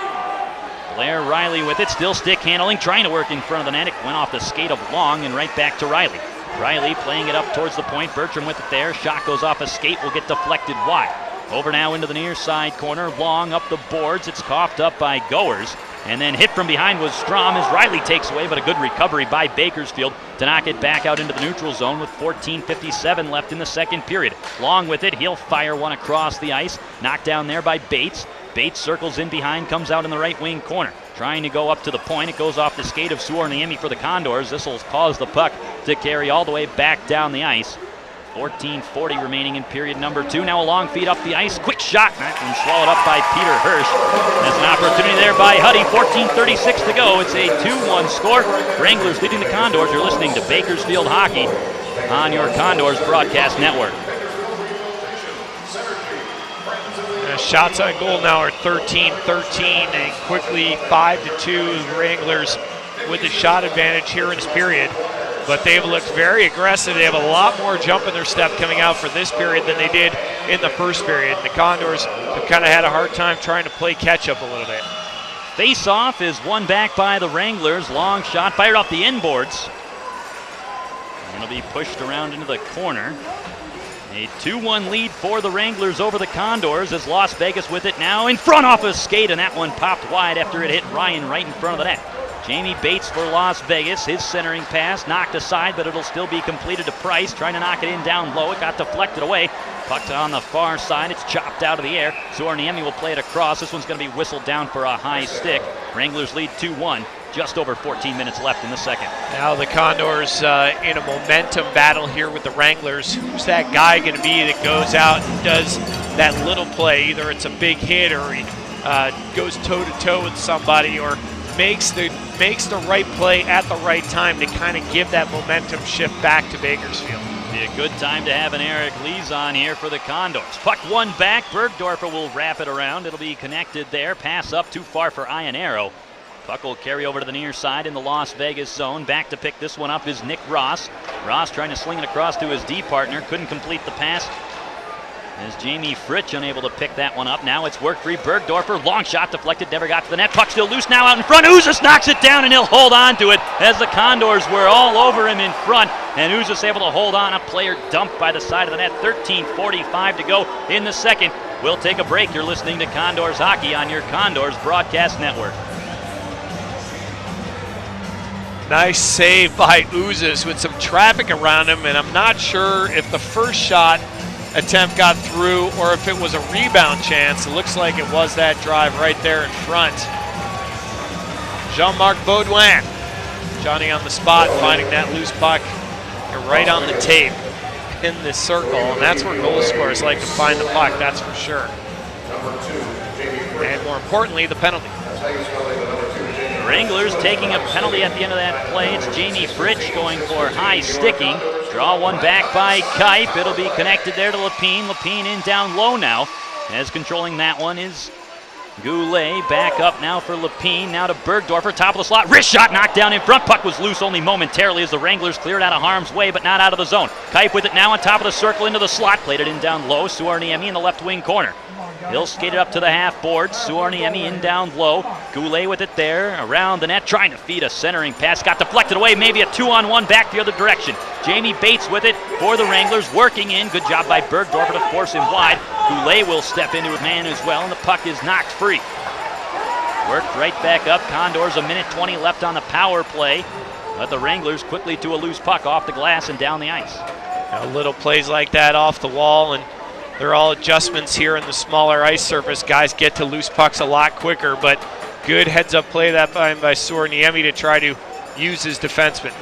Blair Riley with it, still stick handling, trying to work in front of the net. It went off the skate of Long and right back to Riley. Riley playing it up towards the point. Bertram with it there. Shot goes off a skate, will get deflected wide. Over now into the near side corner. Long up the boards. It's coughed up by Goers. And then hit from behind was Strom as Riley takes away, but a good recovery by Bakersfield to knock it back out into the neutral zone with 14:57 left in the second period. Long with it. He'll fire one across the ice. Knocked down there by Bates. Bates circles in behind, comes out in the right wing corner. Trying to go up to the point. It goes off the skate of Suorniemi for the Condors. This will cause the puck to carry all the way back down the ice. 14:40 remaining in period number 2. Now a long feed up the ice. Quick shot. That one swallowed up by Peter Hirsch. That's an opportunity there by Huddy. 14:36 to go. It's a 2-1 score. Wranglers leading the Condors. You're listening to Bakersfield Hockey on your Condors broadcast network. Shots on goal now are 13-13, and quickly 5-2. Wranglers with the shot advantage here in this period, but they've looked very aggressive. They have a lot more jump in their step coming out for this period than they did in the first period. The Condors have kind of had a hard time trying to play catch-up a little bit. Face-off is won back by the Wranglers. Long shot fired off the inboards. And it'll be pushed around into the corner. A 2-1 lead for the Wranglers over the Condors as Las Vegas with it now in front off a skate, and that one popped wide after it hit Ryan right in front of the net. Jamie Bates for Las Vegas. His centering pass knocked aside, but it'll still be completed to Price, trying to knock it in down low. It got deflected away. Puck on the far side. It's chopped out of the air. Suorniemi will play it across. This one's going to be whistled down for a high stick. Wranglers lead 2-1. Just over 14 minutes left in the second. Now the Condors in a momentum battle here with the Wranglers. Who's that guy going to be that goes out and does that little play? Either it's a big hit or he goes toe-to-toe with somebody or makes the right play at the right time to kind of give that momentum shift back to Bakersfield. Be a good time to have an Eric Lees on here for the Condors. Puck one back. Bergdorfer will wrap it around. It'll be connected there. Pass up too far for Ionero. Puck will carry over to the near side in the Las Vegas zone. Back to pick this one up is Nick Ross. Ross trying to sling it across to his D partner. Couldn't complete the pass. As Jamie Fritsch unable to pick that one up. Now it's work free. Bergdorfer. Long shot deflected. Never got to the net. Puck still loose now out in front. Uzas knocks it down and he'll hold on to it as the Condors were all over him in front. And Uzas able to hold on. A player dumped by the side of the net. 13:45 to go in the second. We'll take a break. You're listening to Condors Hockey on your Condors Broadcast Network. Nice save by Uzas with some traffic around him, and I'm not sure if the first shot attempt got through or if it was a rebound chance. It looks like it was that drive right there in front. Jean-Marc Baudouin, Johnny on the spot, finding that loose puck right on the tape in the circle, and that's where goal scorers like to find the puck, that's for sure. And more importantly, the penalty. Wranglers taking a penalty at the end of that play. It's Jamie Fritsch going for high sticking. Draw one back by Kipe. It'll be connected there to Lapine. Lapine in down low now. As controlling that one is Goulet. Back up now for Lapine. Now to Bergdorfer. Top of the slot. Wrist shot knocked down in front. Puck was loose only momentarily as the Wranglers cleared out of harm's way, but not out of the zone. Kipe with it now on top of the circle into the slot. Played it in down low. Suorniemi in the left wing corner. He'll skate it up to the half boards. Suorniemi in down low. Goulet with it there around the net, trying to feed a centering pass. Got deflected away. Maybe a 2-on-1 back the other direction. Jamie Bates with it for the Wranglers, working in. Good job by Bergdorfer to force him wide. Goulet will step into a man as well, and the puck is knocked free. Worked right back up. Condors, 1:20 left on the power play. But the Wranglers quickly to a loose puck off the glass and down the ice. Now, little plays like that off the wall, and they're all adjustments here in the smaller ice surface. Guys get to loose pucks a lot quicker, but good heads-up play that time by Suorniemi to try to use his defenseman.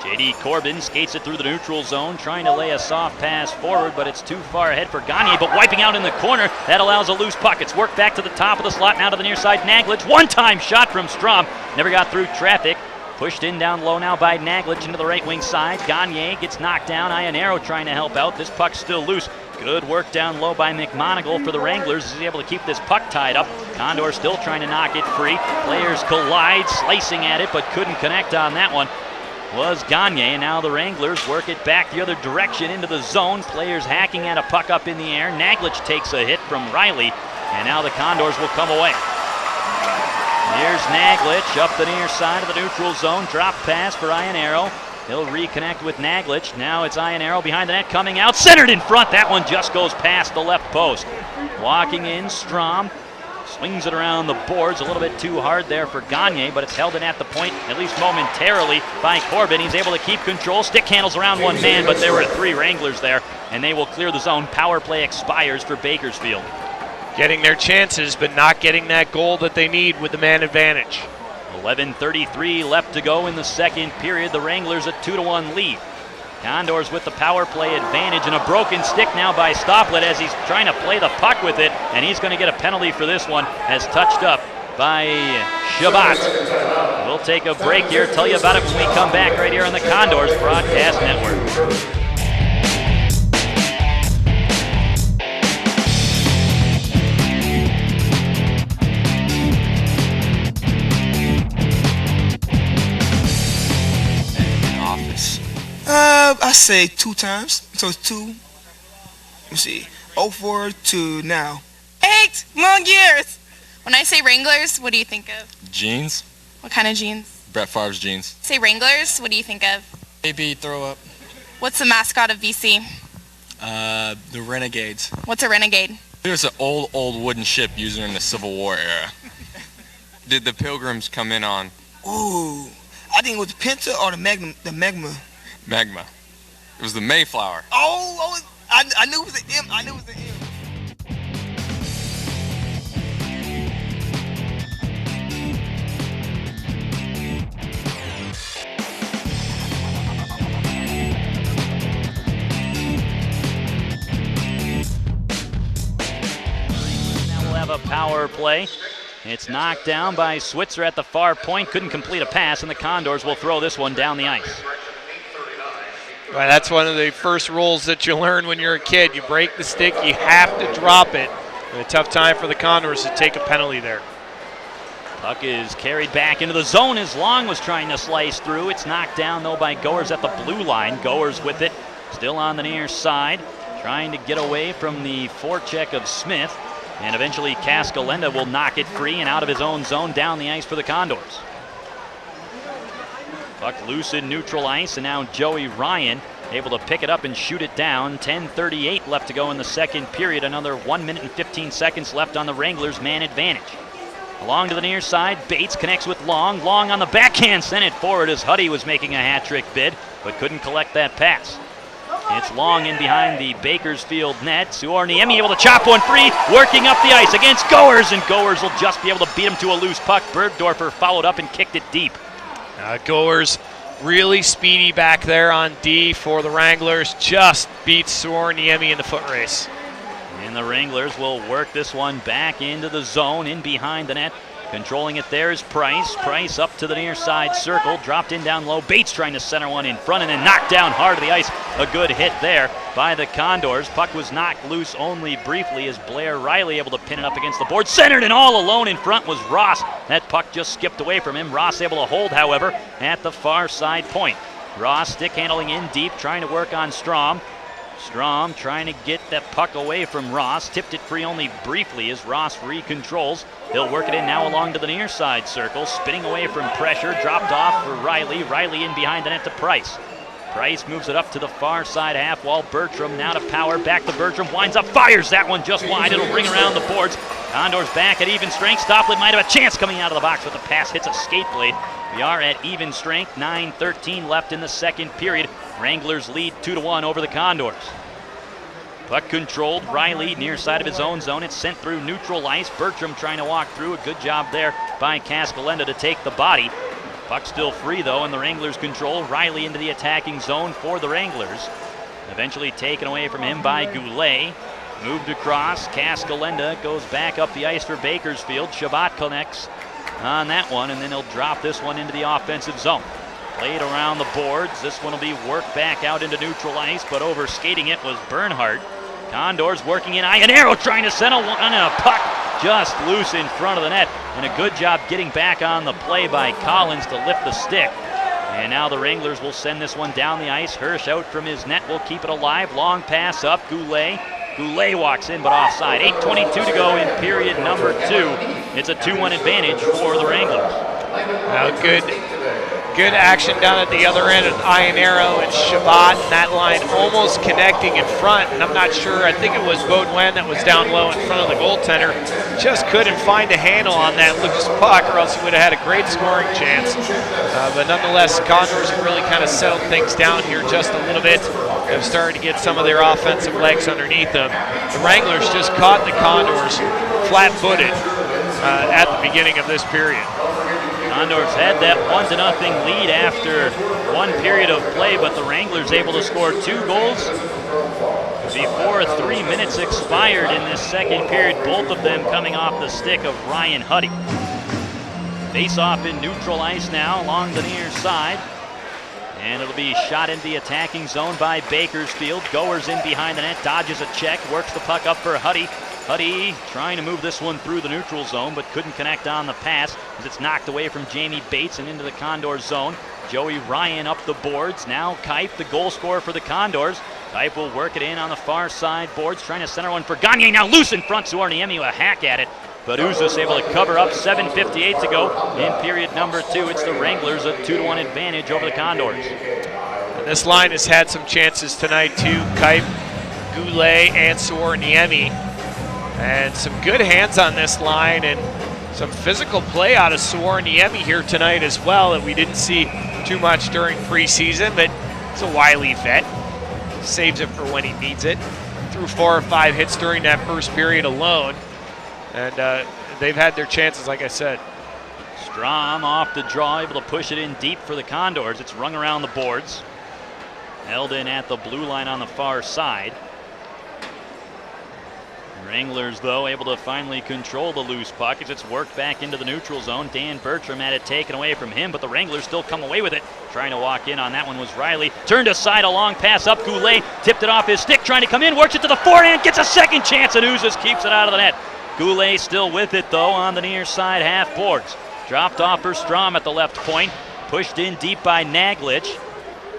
J.D. Corbin skates it through the neutral zone, trying to lay a soft pass forward, but it's too far ahead for Gagne, but wiping out in the corner. That allows a loose puck. It's worked back to the top of the slot, now to the near side. Naglic, one-time shot from Strom. Never got through traffic. Pushed in down low now by Naglic into the right wing side. Gagne gets knocked down. Ionero trying to help out. This puck's still loose. Good work down low by McMonagle for the Wranglers. He's able to keep this puck tied up. Condor still trying to knock it free. Players collide, slicing at it, but couldn't connect on that one. Was Gagne, and now the Wranglers work it back the other direction into the zone. Players hacking at a puck up in the air. Naglic takes a hit from Riley, and now the Condors will come away. Here's Naglic up the near side of the neutral zone. Drop pass for Ionero. He'll reconnect with Naglic. Now it's Ionero behind the net, coming out, centered in front. That one just goes past the left post. Walking in, Strom swings it around the boards. A little bit too hard there for Gagne, but it's held in at the point, at least momentarily, by Corbin. He's able to keep control. Stick handles around one man, but there were three Wranglers there, and they will clear the zone. Power play expires for Bakersfield. Getting their chances, but not getting that goal that they need with the man advantage. 11:33 left to go in the second period. The Wranglers a 2-1 lead. Condors with the power play advantage, and a broken stick now by Stoplett as he's trying to play the puck with it, and he's going to get a penalty for this one as touched up by Shabbat. We'll take a break here, tell you about it when we come back right here on the Condors Broadcast Network. I say 2 times. So it's 2. Let me see. 04 to now. 8 long years. When I say Wranglers, what do you think of? Jeans. What kind of jeans? Brett Favre's jeans. Say Wranglers, what do you think of? Maybe throw up. What's the mascot of VC? The Renegades. What's a renegade? There's an old wooden ship used in the Civil War era. Did the Pilgrims come in on? Ooh, I think it was the Penta or the Magma. Magma. It was the Mayflower. Oh, I knew it was an M. I knew it was an M. A power play. It's knocked down by Switzer at the far point. Couldn't complete a pass, and the Condors will throw this one down the ice. Well, that's one of the first rules that you learn when you're a kid. You break the stick, you have to drop it. And a tough time for the Condors to take a penalty there. Puck is carried back into the zone as Long was trying to slice through. It's knocked down, though, by Goers at the blue line. Goers with it, still on the near side, trying to get away from the forecheck of Smith. And eventually Cascalenda will knock it free and out of his own zone down the ice for the Condors. Puck loose in neutral ice, and now Joey Ryan able to pick it up and shoot it down. 10:38 left to go in the second period. Another 1 minute and 15 seconds left on the Wranglers' man advantage. Along to the near side, Bates connects with Long. Long on the backhand, sent it forward as Huddy was making a hat-trick bid, but couldn't collect that pass. It's Long in behind the Bakersfield net. Suorniemi able to chop one free, working up the ice against Goers, and Goers will just be able to beat him to a loose puck. Bergdorfer followed up and kicked it deep. Goers really speedy back there on D for the Wranglers. Just beats Suorniemi in the foot race. And the Wranglers will work this one back into the zone, in behind the net. Controlling it there is Price. Price up to the near side circle, dropped in down low. Bates trying to center one in front and then knocked down hard to the ice. A good hit there by the Condors. Puck was knocked loose only briefly as Blair Riley able to pin it up against the board. Centered and all alone in front was Ross. That puck just skipped away from him. Ross able to hold, however, at the far side point. Ross stick handling in deep, trying to work on Strom. Strom trying to get that puck away from Ross. Tipped it free only briefly as Ross recontrols. He'll work it in now along to the near side circle. Spinning away from pressure. Dropped off for Riley. Riley in behind the net to Price. Price moves it up to the far side half wall. Bertram now to Power. Back to Bertram. Winds up. Fires that one just wide. It'll ring around the boards. Condors back at even strength. Stoplet might have a chance coming out of the box, but the pass hits a skate blade. We are at even strength. 9:13 left in the second period. Wranglers lead 2-1 over the Condors. Puck controlled. Riley near side of his own zone. It's sent through neutral ice. Bertram trying to walk through. A good job there by Cascalenda to take the body. Puck still free though, and the Wranglers control. Riley into the attacking zone for the Wranglers. Eventually taken away from him by Goulet. Moved across. Cascalenda goes back up the ice for Bakersfield. Shabbat connects on that one, and then he'll drop this one into the offensive zone. Played around the boards. This one will be worked back out into neutral ice, but over skating it was Bernhardt. Condors working in. Ionero trying to send a one, and a puck just loose in front of the net. And a good job getting back on the play by Collins to lift the stick. And now the Wranglers will send this one down the ice. Hirsch out from his net will keep it alive. Long pass up. Goulet. Goulet walks in, but offside. 8:22 to go in period number 2. It's a 2-1 advantage for the Wranglers. Good action down at the other end of Ionero and Shabbat, and that line almost connecting in front. And I'm not sure, I think it was Baudouin that was down low in front of the goaltender. Just couldn't find a handle on that loose puck, or else he would have had a great scoring chance. But nonetheless, Condors have really kind of settled things down here just a little bit. They've started to get some of their offensive legs underneath them. The Wranglers just caught the Condors flat-footed at the beginning of this period. Condors had that 1-0 lead after one period of play, but the Wranglers able to score 2 goals before 3 minutes expired in this second period, both of them coming off the stick of Ryan Huddy. Face off in neutral ice now along the near side, and it'll be shot into the attacking zone by Bakersfield. Goers in behind the net, dodges a check, works the puck up for Huddy. Huddy trying to move this one through the neutral zone, but couldn't connect on the pass as it's knocked away from Jamie Bates and into the Condor zone. Joey Ryan up the boards. Now Kipe, the goal scorer for the Condors. Kipe will work it in on the far side boards, trying to center one for Gagne. Now loose in front. Suorniemi a hack at it, but Uzis able to cover up. 7:58 to go in period number 2. It's the Wranglers a 2-1 advantage over the Condors. And this line has had some chances tonight too. Kipe, Goulet, and Suorniemi. And some good hands on this line and some physical play out of Suorniemi here tonight as well that we didn't see too much during preseason, but it's a wily vet. Saves it for when he needs it. Threw 4 or 5 hits during that first period alone. And they've had their chances, like I said. Strom off the draw, able to push it in deep for the Condors. It's rung around the boards. Held in at the blue line on the far side. Wranglers, though, able to finally control the loose puck as it's worked back into the neutral zone. Dan Bertram had it taken away from him, but the Wranglers still come away with it. Trying to walk in on that one was Riley. Turned aside, a long pass up. Goulet tipped it off his stick, trying to come in, works it to the forehand, gets a second chance, and Uzis keeps it out of the net. Goulet still with it, though, on the near side half boards. Dropped off for Strom at the left point. Pushed in deep by Naglich.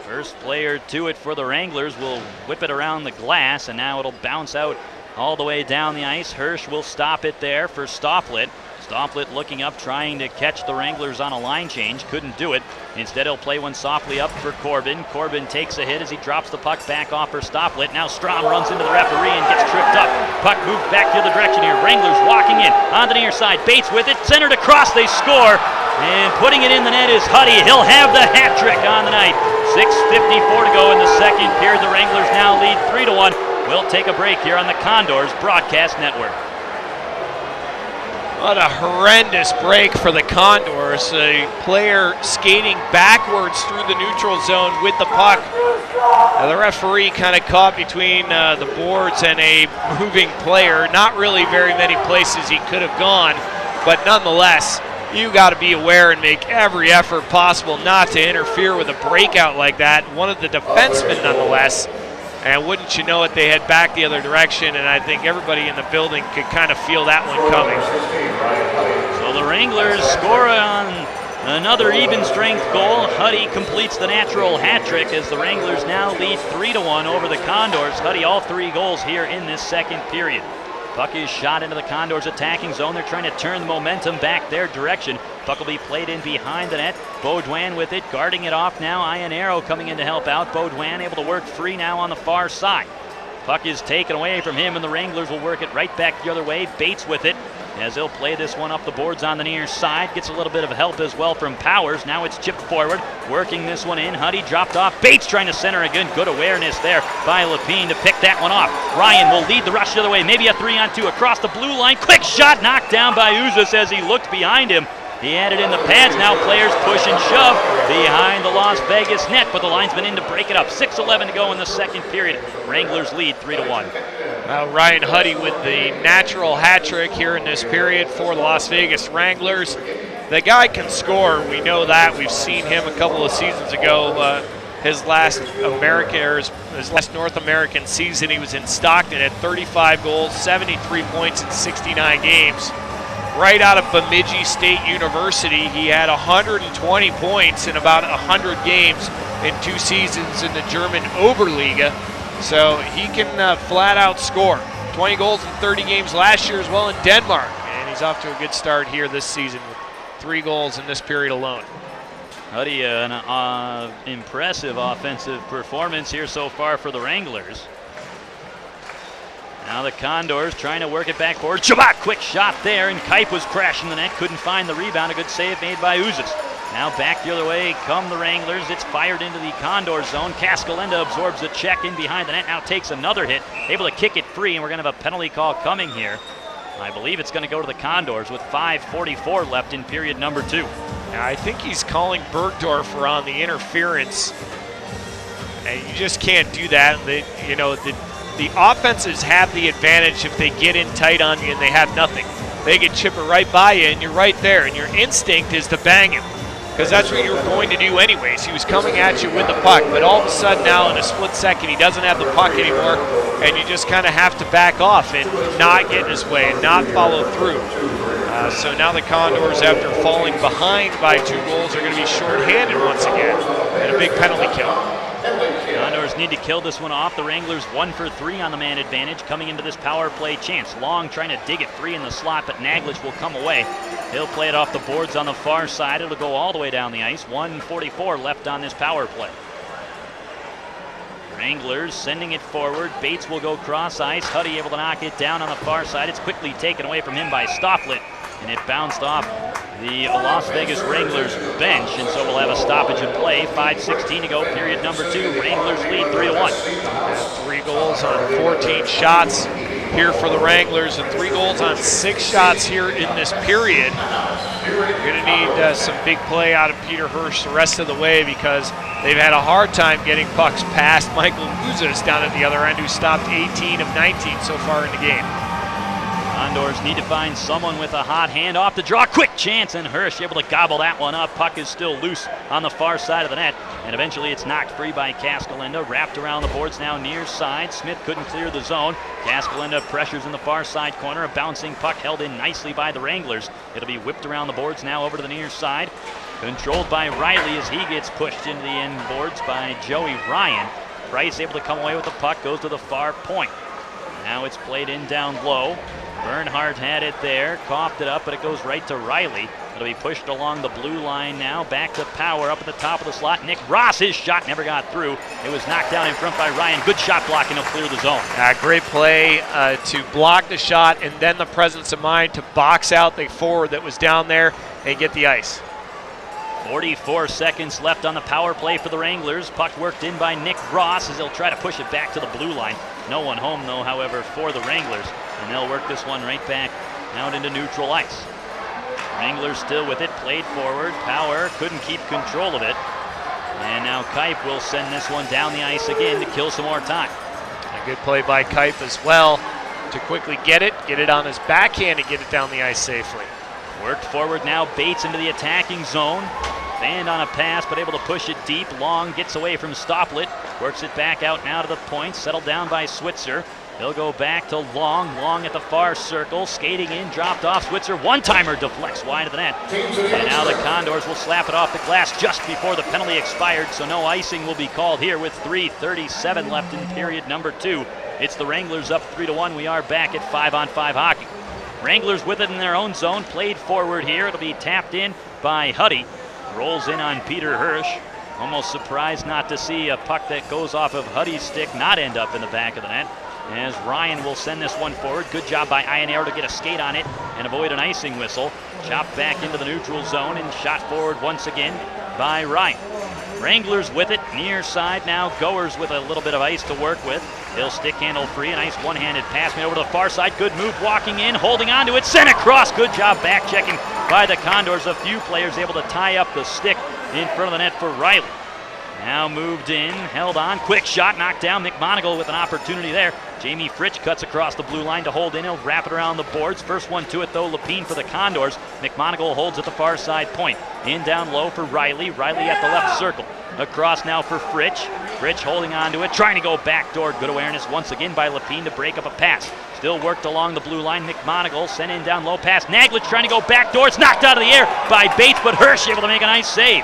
First player to it for the Wranglers will whip it around the glass, and now it'll bounce out all the way down the ice. Hirsch will stop it there for Stoplett. Stoplett looking up, trying to catch the Wranglers on a line change. Couldn't do it. Instead, he'll play one softly up for Corbin. Corbin takes a hit as he drops the puck back off for Stoplett. Now Strom runs into the referee and gets tripped up. Puck moved back the other direction here. Wranglers walking in on the near side. Bates with it. Centered across. They score. And putting it in the net is Huddy. He'll have the hat trick on the night. 6:54 to go in the second period. The Wranglers now lead 3-1. We'll take a break here on the Condors Broadcast Network. What a horrendous break for the Condors. A player skating backwards through the neutral zone with the puck. The referee kind of caught between the boards and a moving player. Not really very many places he could have gone, but nonetheless, you got to be aware and make every effort possible not to interfere with a breakout like that. One of the defensemen, nonetheless. And wouldn't you know it, they head back the other direction, and I think everybody in the building could kind of feel that one coming. So the Wranglers score on another even strength goal. Huddy completes the natural hat trick as the Wranglers now lead 3-1 over the Condors. Huddy all 3 goals here in this second period. Puck is shot into the Condors attacking zone. They're trying to turn the momentum back their direction. Puck will be played in behind the net. Baudouin with it, guarding it off now. Ionero coming in to help out. Baudouin able to work free now on the far side. Puck is taken away from him, and the Wranglers will work it right back the other way. Bates with it, as he'll play this one up the boards on the near side. Gets a little bit of help as well from Powers. Now it's chipped forward, working this one in. Huddy dropped off. Bates trying to center again. Good awareness there by Lapine to pick that one off. Ryan will lead the rush the other way. Maybe a 3-on-2 across the blue line. Quick shot knocked down by Uzis as he looked behind him. He had it in the pads. Now players push and shove behind the Las Vegas net, but the linesman in to break it up. 6:11 to go in the second period. Wranglers lead 3-1. Ryan Huddy with the natural hat trick here in this period for the Las Vegas Wranglers. The guy can score. We know that. We've seen him a couple of seasons ago. His last North American season, he was in Stockton at 35 goals, 73 points in 69 games. Right out of Bemidji State University, he had 120 points in about 100 games in 2 seasons in the German Oberliga. So he can flat out score. 20 goals in 30 games last year as well in Denmark. And he's off to a good start here this season with 3 goals in this period alone. Huddy, an impressive offensive performance here so far for the Wranglers. Now the Condors trying to work it back forward. Chabot, quick shot there, and Kipe was crashing the net. Couldn't find the rebound. A good save made by Uzis. Now back the other way come the Wranglers. It's fired into the Condor zone. Cascalenda absorbs the check in behind the net. Now takes another hit. Able to kick it free, and we're going to have a penalty call coming here. I believe it's going to go to the Condors with 5:44 left in period number 2. Now, I think he's calling Bergdorfer on the interference. And you just can't do that. The offenses have the advantage if they get in tight on you and they have nothing. They can chip it right by you, and you're right there. And your instinct is to bang him, because that's what you were going to do anyways. He was coming at you with the puck, but all of a sudden now in a split second, he doesn't have the puck anymore, and you just kind of have to back off and not get in his way and not follow through. So now the Condors, after falling behind by 2 goals, are going to be shorthanded once again, and a big penalty kill. Condors need to kill this one off. The Wranglers 1 for 3 on the man advantage coming into this power play chance. Long trying to dig it free in the slot, but Naglish will come away. He'll play it off the boards on the far side. It'll go all the way down the ice. 1:44 left on this power play. Wranglers sending it forward. Bates will go cross ice. Huddy able to knock it down on the far side. It's quickly taken away from him by Stofflet, and it bounced off the Las Vegas Wranglers bench, and so we'll have a stoppage in play. 5:16 to go, period number 2. Wranglers lead 3-1. 3 goals on 14 shots here for the Wranglers, and 3 goals on 6 shots here in this period. You're going to need some big play out of Peter Hirsch the rest of the way, because they've had a hard time getting pucks past Michael Guzas down at the other end, who stopped 18 of 19 so far in the game. Condors need to find someone with a hot hand off the draw. Quick chance, and Hirsch able to gobble that one up. Puck is still loose on the far side of the net, and eventually it's knocked free by Cascalinda. Wrapped around the boards now near side. Smith couldn't clear the zone. Cascalinda pressures in the far side corner. A bouncing puck held in nicely by the Wranglers. It'll be whipped around the boards now over to the near side. Controlled by Riley as he gets pushed into the end boards by Joey Ryan. Price able to come away with the puck, goes to the far point. Now it's played in down low. Bernhardt had it there, coughed it up, but it goes right to Riley. It'll be pushed along the blue line now, back to Power up at the top of the slot. Nick Ross, his shot never got through. It was knocked down in front by Ryan. Good shot block, and he'll clear the zone. Great play to block the shot, and then the presence of mind to box out the forward that was down there and get the ice. 44 seconds left on the power play for the Wranglers. Puck worked in by Nick Ross as they'll try to push it back to the blue line. No one home, though, however, for the Wranglers. And they'll work this one right back out into neutral ice. Wranglers still with it, played forward. Power couldn't keep control of it. And now Kipe will send this one down the ice again to kill some more time. A good play by Kipe as well to quickly get it on his backhand and get it down the ice safely. Worked forward now, Bates into the attacking zone. Fanned on a pass, but able to push it deep. Long gets away from Stopplet. Works it back out now to the point. Settled down by Switzer. He'll go back to Long. Long at the far circle. Skating in, dropped off. Switzer, one-timer deflects wide of the net. And now the Condors will slap it off the glass just before the penalty expired, so no icing will be called here with 3:37 left in period number 2. It's the Wranglers up 3-1. We are back at 5-on-5 hockey. Wranglers with it in their own zone. Played forward here. It'll be tapped in by Huddy. Rolls in on Peter Hirsch. Almost surprised not to see a puck that goes off of Huddy's stick not end up in the back of the net, as Ryan will send this one forward. Good job by Ionero to get a skate on it and avoid an icing whistle. Chopped back into the neutral zone and shot forward once again by Ryan. Wranglers with it, near side now. Goers with a little bit of ice to work with. He'll stick handle free. A nice one-handed pass made over to the far side. Good move walking in, holding on to it. Sent across. Good job back checking by the Condors. A few players able to tie up the stick in front of the net for Riley. Now moved in, held on, quick shot, knocked down. McMonagle with an opportunity there. Jamie Fritsch cuts across the blue line to hold in. He'll wrap it around the boards. First one to it, though, Lapine for the Condors. McMonagle holds at the far side point. In down low for Riley. Riley at the left circle. Across now for Fritsch. Fritsch holding on to it, trying to go backdoor. Good awareness once again by Lapine to break up a pass. Still worked along the blue line. McMonagle sent in down low pass. Naglic trying to go backdoor. It's knocked out of the air by Bates, but Hirsch able to make a nice save.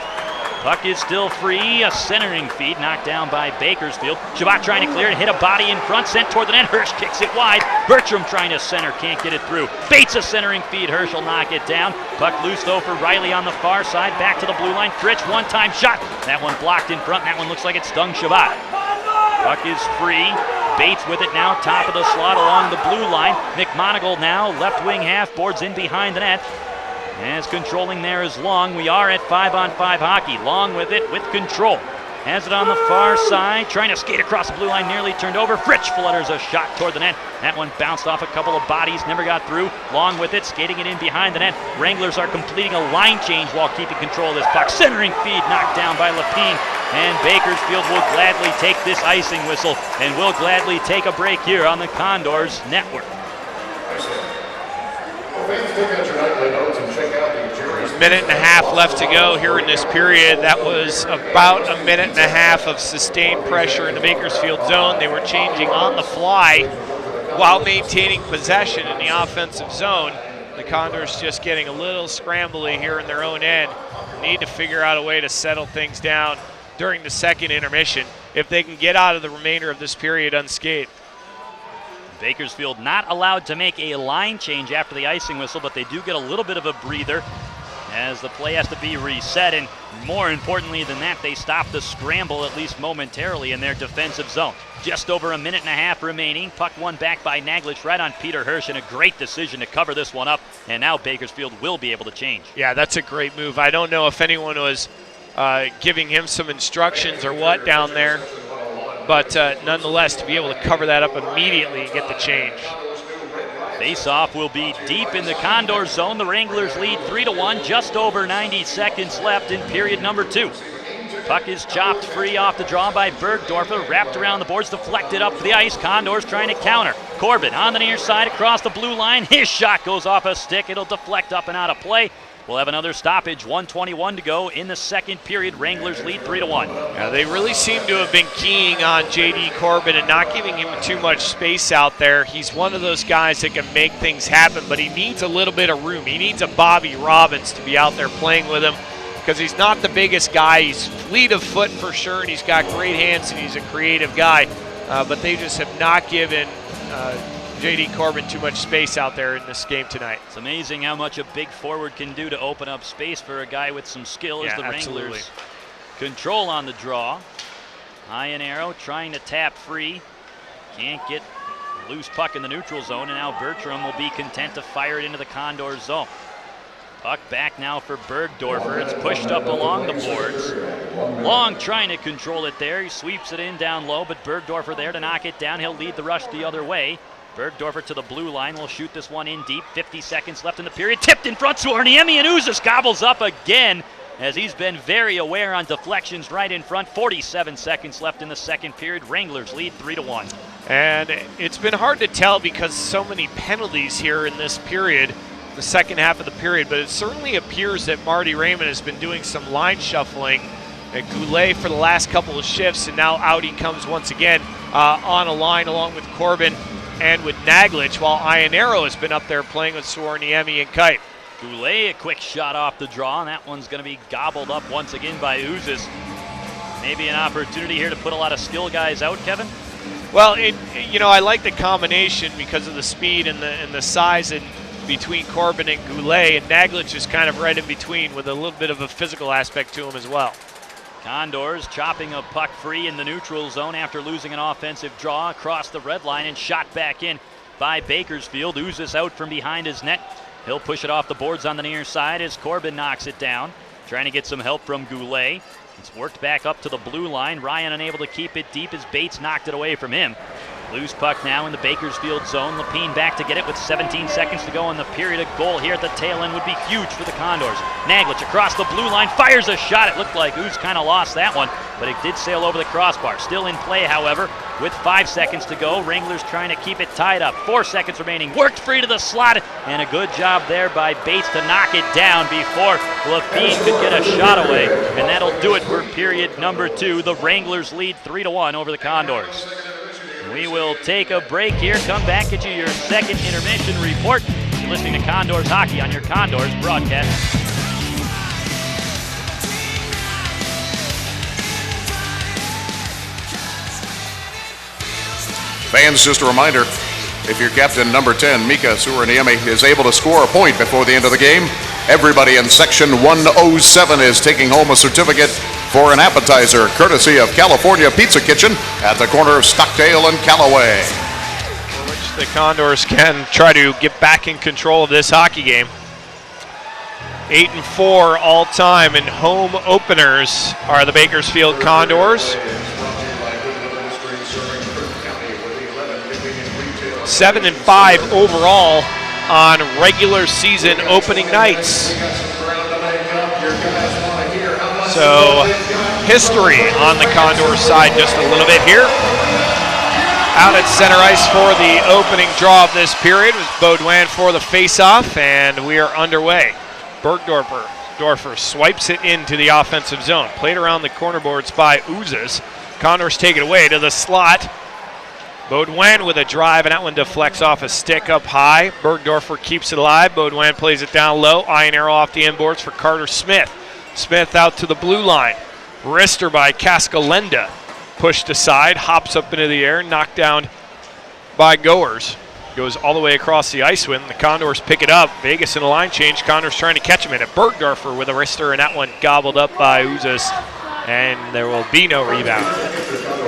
Puck is still free. A centering feed knocked down by Bakersfield. Shabbat trying to clear it, hit a body in front, sent toward the net. Hirsch kicks it wide. Bertram trying to center, can't get it through. Bates a centering feed. Hirsch will knock it down. Puck loose though for Riley on the far side. Back to the blue line. Fritsch one-time shot. That one blocked in front. That one looks like it stung Shabbat. Puck is free. Bates with it now, top of the slot along the blue line. McMonagle now, left wing half, boards in behind the net. As controlling there is Long. We are at 5-on-5 hockey. Long with it, with control. Has it on the far side, trying to skate across the blue line, nearly turned over. Fritsch flutters a shot toward the net. That one bounced off a couple of bodies, never got through. Long with it, skating it in behind the net. Wranglers are completing a line change while keeping control of this puck. Centering feed knocked down by Lapine. And Bakersfield will gladly take this icing whistle and will gladly take a break here on the Condors Network. There's a minute and a half left to go here in this period. That was about a minute and a half of sustained pressure in the Bakersfield zone. They were changing on the fly while maintaining possession in the offensive zone. The Condors just getting a little scrambly here in their own end. Need to figure out a way to settle things down during the second intermission if they can get out of the remainder of this period unscathed. Bakersfield not allowed to make a line change after the icing whistle, but they do get a little bit of a breather as the play has to be reset, and more importantly than that, they stop the scramble at least momentarily in their defensive zone. Just over a minute and a half remaining. Puck won back by Naglich right on Peter Hirsch, and a great decision to cover this one up, and now Bakersfield will be able to change. Yeah, that's a great move. I don't know if anyone was giving him some instructions or what down there, but nonetheless, to be able to cover that up immediately and get the change. Face-off will be deep in the Condor zone. The Wranglers lead 3-1, just over 90 seconds left in period number 2. Puck is chopped free off the draw by Bergdorfer, wrapped around the boards, deflected up the ice. Condors trying to counter. Corbin on the near side across the blue line. His shot goes off a stick. It'll deflect up and out of play. We'll have another stoppage, 1:21 to go in the second period. Wranglers lead 3-1. Yeah, they really seem to have been keying on J.D. Corbin and not giving him too much space out there. He's one of those guys that can make things happen, but he needs a little bit of room. He needs a Bobby Robbins to be out there playing with him because he's not the biggest guy. He's fleet of foot for sure, and he's got great hands, and he's a creative guy. But they just have not given J.D. Corbin too much space out there in this game tonight. It's amazing how much a big forward can do to open up space for a guy with some skill as the Wranglers control on the draw. High and arrow trying to tap free. Can't get loose puck in the neutral zone, and now Bertram will be content to fire it into the Condor zone. Puck back now for Bergdorfer. It's pushed up along the boards. Long trying to control it there. He sweeps it in down low, but Bergdorfer there to knock it down. He'll lead the rush the other way. Bergdorfer to the blue line. Will shoot this one in deep. 50 seconds left in the period. Tipped in front. Suorniemi, and Uzis gobbles up again as he's been very aware on deflections right in front. 47 seconds left in the second period. Wranglers lead 3-1. And it's been hard to tell because so many penalties here in this period, the second half of the period, but it certainly appears that Marty Raymond has been doing some line shuffling at Goulet for the last couple of shifts, and now out he comes once again on a line along with Corbin and with Naglich, while Ionero has been up there playing with Suorniemi and Kite. Goulet, a quick shot off the draw, and that one's going to be gobbled up once again by Uzis. Maybe an opportunity here to put a lot of skill guys out, Kevin? Well, I like the combination because of the speed and the size and between Corbin and Goulet, and Naglich is kind of right in between with a little bit of a physical aspect to him as well. Condors chopping a puck free in the neutral zone after losing an offensive draw across the red line and shot back in by Bakersfield. Uzis out from behind his net. He'll push it off the boards on the near side as Corbin knocks it down. Trying to get some help from Goulet. It's worked back up to the blue line. Ryan unable to keep it deep as Bates knocked it away from him. Loose puck now in the Bakersfield zone. Lapine back to get it with 17 seconds to go in the period. A goal here at the tail end would be huge for the Condors. Naglich across the blue line, fires a shot. It looked like Ooze kind of lost that one, but it did sail over the crossbar. Still in play, however, with 5 seconds to go. Wranglers trying to keep it tied up. 4 seconds remaining. Worked free to the slot, and a good job there by Bates to knock it down before Lapine could get a shot away. And that'll do it for period number 2. The Wranglers lead 3-1 over the Condors. We will take a break here, come back, get you your second intermission report. You're listening to Condors Hockey on your Condors broadcast. Fans, just a reminder, if your captain, number 10, Mika Suorniemi, is able to score a point before the end of the game, everybody in Section 107 is taking home a certificate for an appetizer, courtesy of California Pizza Kitchen at the corner of Stockdale and Callaway. For which the Condors can try to get back in control of this hockey game. 8-4 all time, and home openers are the Bakersfield Condors. 7-5 overall on regular season opening nights. So history on the Condors side just a little bit here. Out at center ice for the opening draw of this period was Baudouin for the face-off, and we are underway. Bergdorfer swipes it into the offensive zone. Played around the corner boards by Uzis. Condors take it away to the slot. Baudouin with a drive, and that one deflects off a stick up high. Bergdorfer keeps it alive. Baudouin plays it down low. Iron arrow off the inboards for Carter Smith. Smith out to the blue line. Wrister by Cascalenda. Pushed aside, hops up into the air, knocked down by Goers. Goes all the way across the ice win. The Condors pick it up. Vegas in a line change. Condors trying to catch him in it. Bergdorfer with a wrister, and that one gobbled up by Uzas. And there will be no rebound.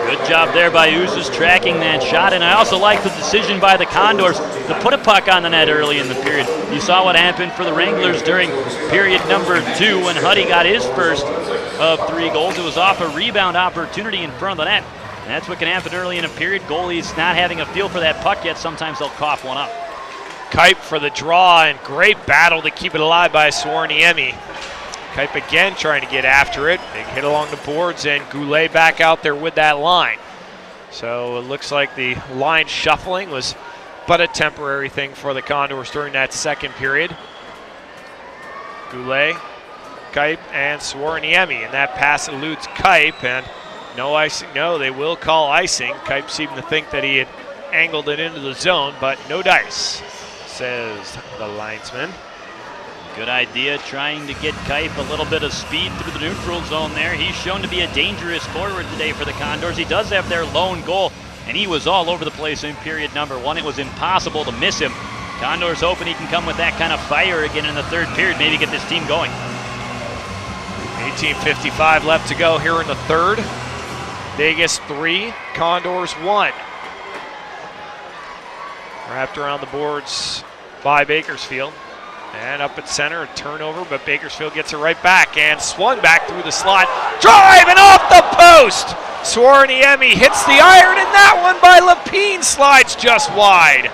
Good job there by Uzas tracking that shot, and I also like the decision by the Condors to put a puck on the net early in the period. You saw what happened for the Wranglers during period number 2 when Huddy got his first of 3 goals. It was off a rebound opportunity in front of the net. And that's what can happen early in a period. Goalies not having a feel for that puck yet. Sometimes they'll cough one up. Kipe for the draw, and great battle to keep it alive by Swarniemi. Kipe again trying to get after it. Big hit along the boards, and Goulet back out there with that line. So it looks like the line shuffling was but a temporary thing for the Condors during that second period. Goulet, Kipe, and Swarniemi, and that pass eludes Kipe, and no icing. No, they will call icing. Kipe seemed to think that he had angled it into the zone, but no dice, says the linesman. Good idea, trying to get Kipe a little bit of speed through the neutral zone there. He's shown to be a dangerous forward today for the Condors. He does have their lone goal, and he was all over the place in period number 1. It was impossible to miss him. Condors hoping he can come with that kind of fire again in the third period, maybe get this team going. 18:55 left to go here in the third. Vegas 3, Condors 1. Wrapped around the boards by Bakersfield. And up at center, a turnover, but Bakersfield gets it right back and swung back through the slot. Drive and off the post! Swarniemi hits the iron, and that one by Lapine slides just wide.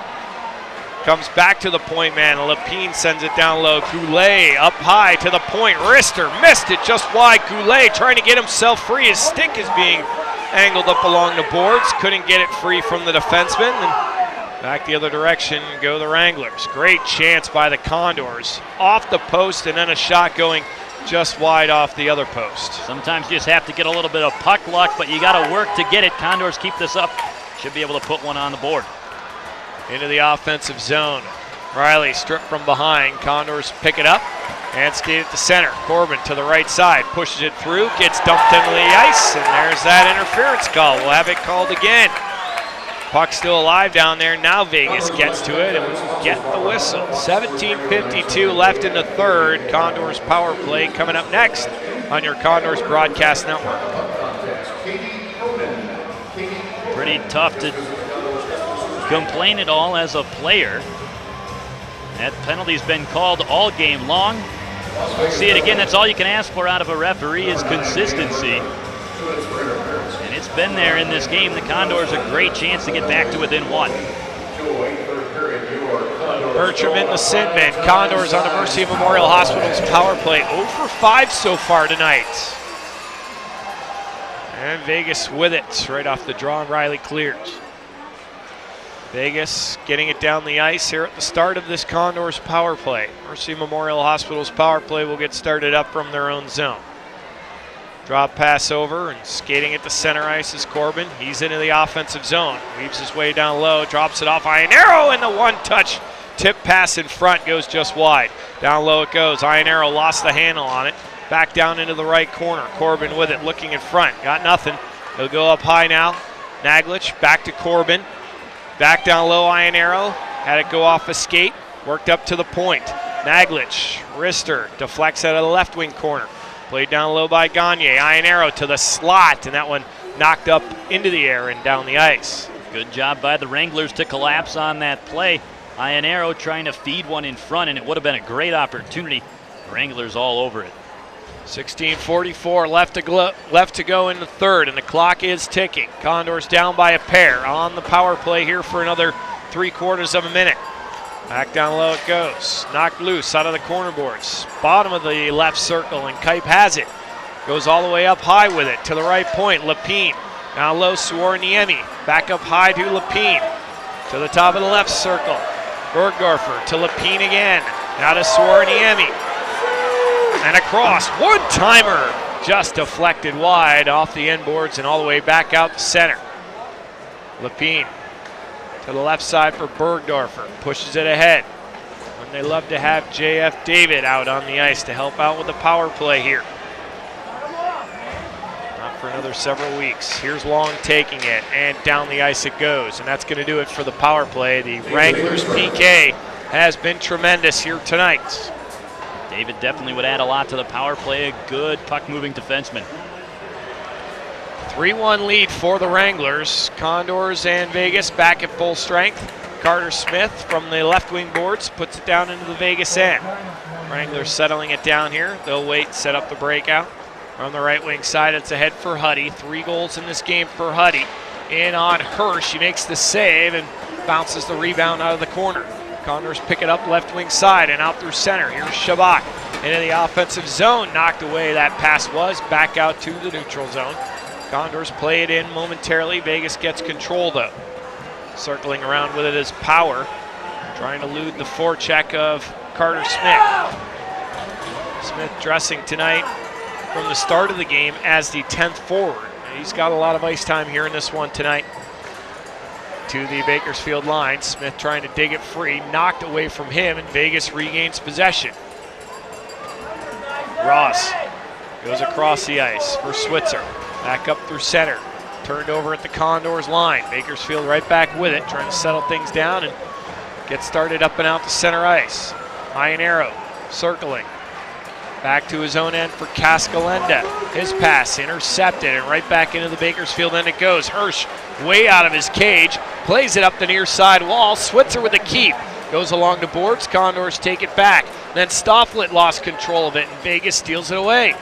Comes back to the point man, and Lapine sends it down low. Goulet up high to the point. Wrister missed it just wide. Goulet trying to get himself free. His stick is being angled up along the boards. Couldn't get it free from the defenseman. And back the other direction go the Wranglers. Great chance by the Condors. Off the post, and then a shot going just wide off the other post. Sometimes you just have to get a little bit of puck luck, but you got to work to get it. Condors keep this up. Should be able to put one on the board. Into the offensive zone. Riley stripped from behind. Condors pick it up and skate it to center. Corbin to the right side. Pushes it through. Gets dumped into the ice, and there's that interference call. We'll have it called again. Puck still alive down there. Now Vegas gets to it and we get the whistle. 17:52 left in the third. Condors power play coming up next on your Condors Broadcast Network. Pretty tough to complain at all as a player. That penalty's been called all game long. We'll see it again. That's all you can ask for out of a referee is consistency. And it's been there in this game. The Condors a great chance to get back to within 1. Bertram in the sin bin. Condors on the Mercy Memorial Hospital's power play. 0 for 5 so far tonight. And Vegas with it right off the draw, and Riley clears. Vegas getting it down the ice here at the start of this Condors power play. Mercy Memorial Hospital's power play will get started up from their own zone. Drop pass over, and skating at the center ice is Corbin. He's into the offensive zone. Weaves his way down low, drops it off Ionero, and the one-touch tip pass in front goes just wide. Down low it goes. Ionero lost the handle on it. Back down into the right corner. Corbin with it, looking in front. Got nothing. He'll go up high now. Naglich back to Corbin. Back down low, Ionero. Had it go off a skate. Worked up to the point. Naglich, Wrister, deflects out of the left wing corner. Played down low by Gagne. Ionero to the slot, and that one knocked up into the air and down the ice. Good job by the Wranglers to collapse on that play. Ionero trying to feed one in front, and it would have been a great opportunity. Wranglers all over it. 16:44 left to go in the third, and the clock is ticking. Condors down by a pair on the power play here for another 3/4 of a minute. Back down low it goes. Knocked loose out of the corner boards. Bottom of the left circle, and Kipe has it. Goes all the way up high with it to the right point. Lapine. Now low, Swarniemi. Back up high to Lapine. To the top of the left circle. Bergdorfer to Lapine again. Now to Swarniemi. And across. One-timer. Just deflected wide off the end boards and all the way back out to center. Lapine To the left side for Bergdorfer. Pushes it ahead. And they love to have JF David out on the ice to help out with the power play here. Not for another several weeks. Here's Long taking it, and down the ice it goes. And that's going to do it for the power play. The Wranglers' PK has been tremendous here tonight. David definitely would add a lot to the power play. A good puck-moving defenseman. 3-1 lead for the Wranglers. Condors and Vegas back at full strength. Carter Smith from the left wing boards puts it down into the Vegas end. Wranglers settling it down here. They'll wait, set up the breakout. On the right wing side, it's ahead for Huddy. 3 goals in this game for Huddy. In on Hirsch. He makes the save and bounces the rebound out of the corner. Condors pick it up left wing side and out through center. Here's Shabak into the offensive zone. Knocked away that pass was. Back out to the neutral zone. Condors play it in momentarily. Vegas gets control though. Circling around with it is Power. Trying to elude the forecheck of Carter Smith. Smith dressing tonight from the start of the game as the 10th forward. He's got a lot of ice time here in this one tonight. To the Bakersfield line. Smith trying to dig it free. Knocked away from him, and Vegas regains possession. Ross goes across the ice for Switzer. Back up through center. Turned over at the Condors line. Bakersfield right back with it, trying to settle things down and get started up and out to center ice. Mayanero circling. Back to his own end for Cascalenda. His pass intercepted and right back into the Bakersfield end it goes. Hirsch way out of his cage. Plays it up the near side wall. Switzer with a keep. Goes along the boards. Condors take it back. Then Stofflet lost control of it and Vegas steals it away.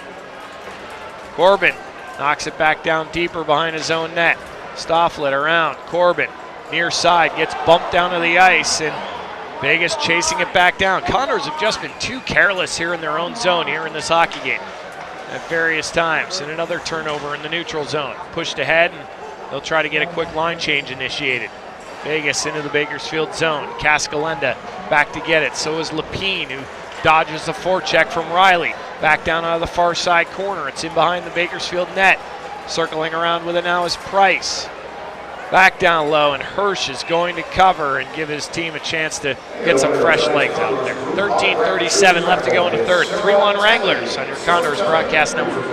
Corbin knocks it back down deeper behind his own net. Stofflet around. Corbin near side gets bumped down to the ice and Vegas chasing it back down. Condors have just been too careless here in their own zone here in this hockey game at various times. And another turnover in the neutral zone. Pushed ahead and they'll try to get a quick line change initiated. Vegas into the Bakersfield zone. Cascalenda back to get it. So is Lapine, who dodges the forecheck from Riley. Back down out of the far side corner. It's in behind the Bakersfield net. Circling around with it now is Price. Back down low, and Hirsch is going to cover and give his team a chance to get some fresh legs out there. 13:37 left to go in the third. 3-1 Wranglers on your Condors broadcast network.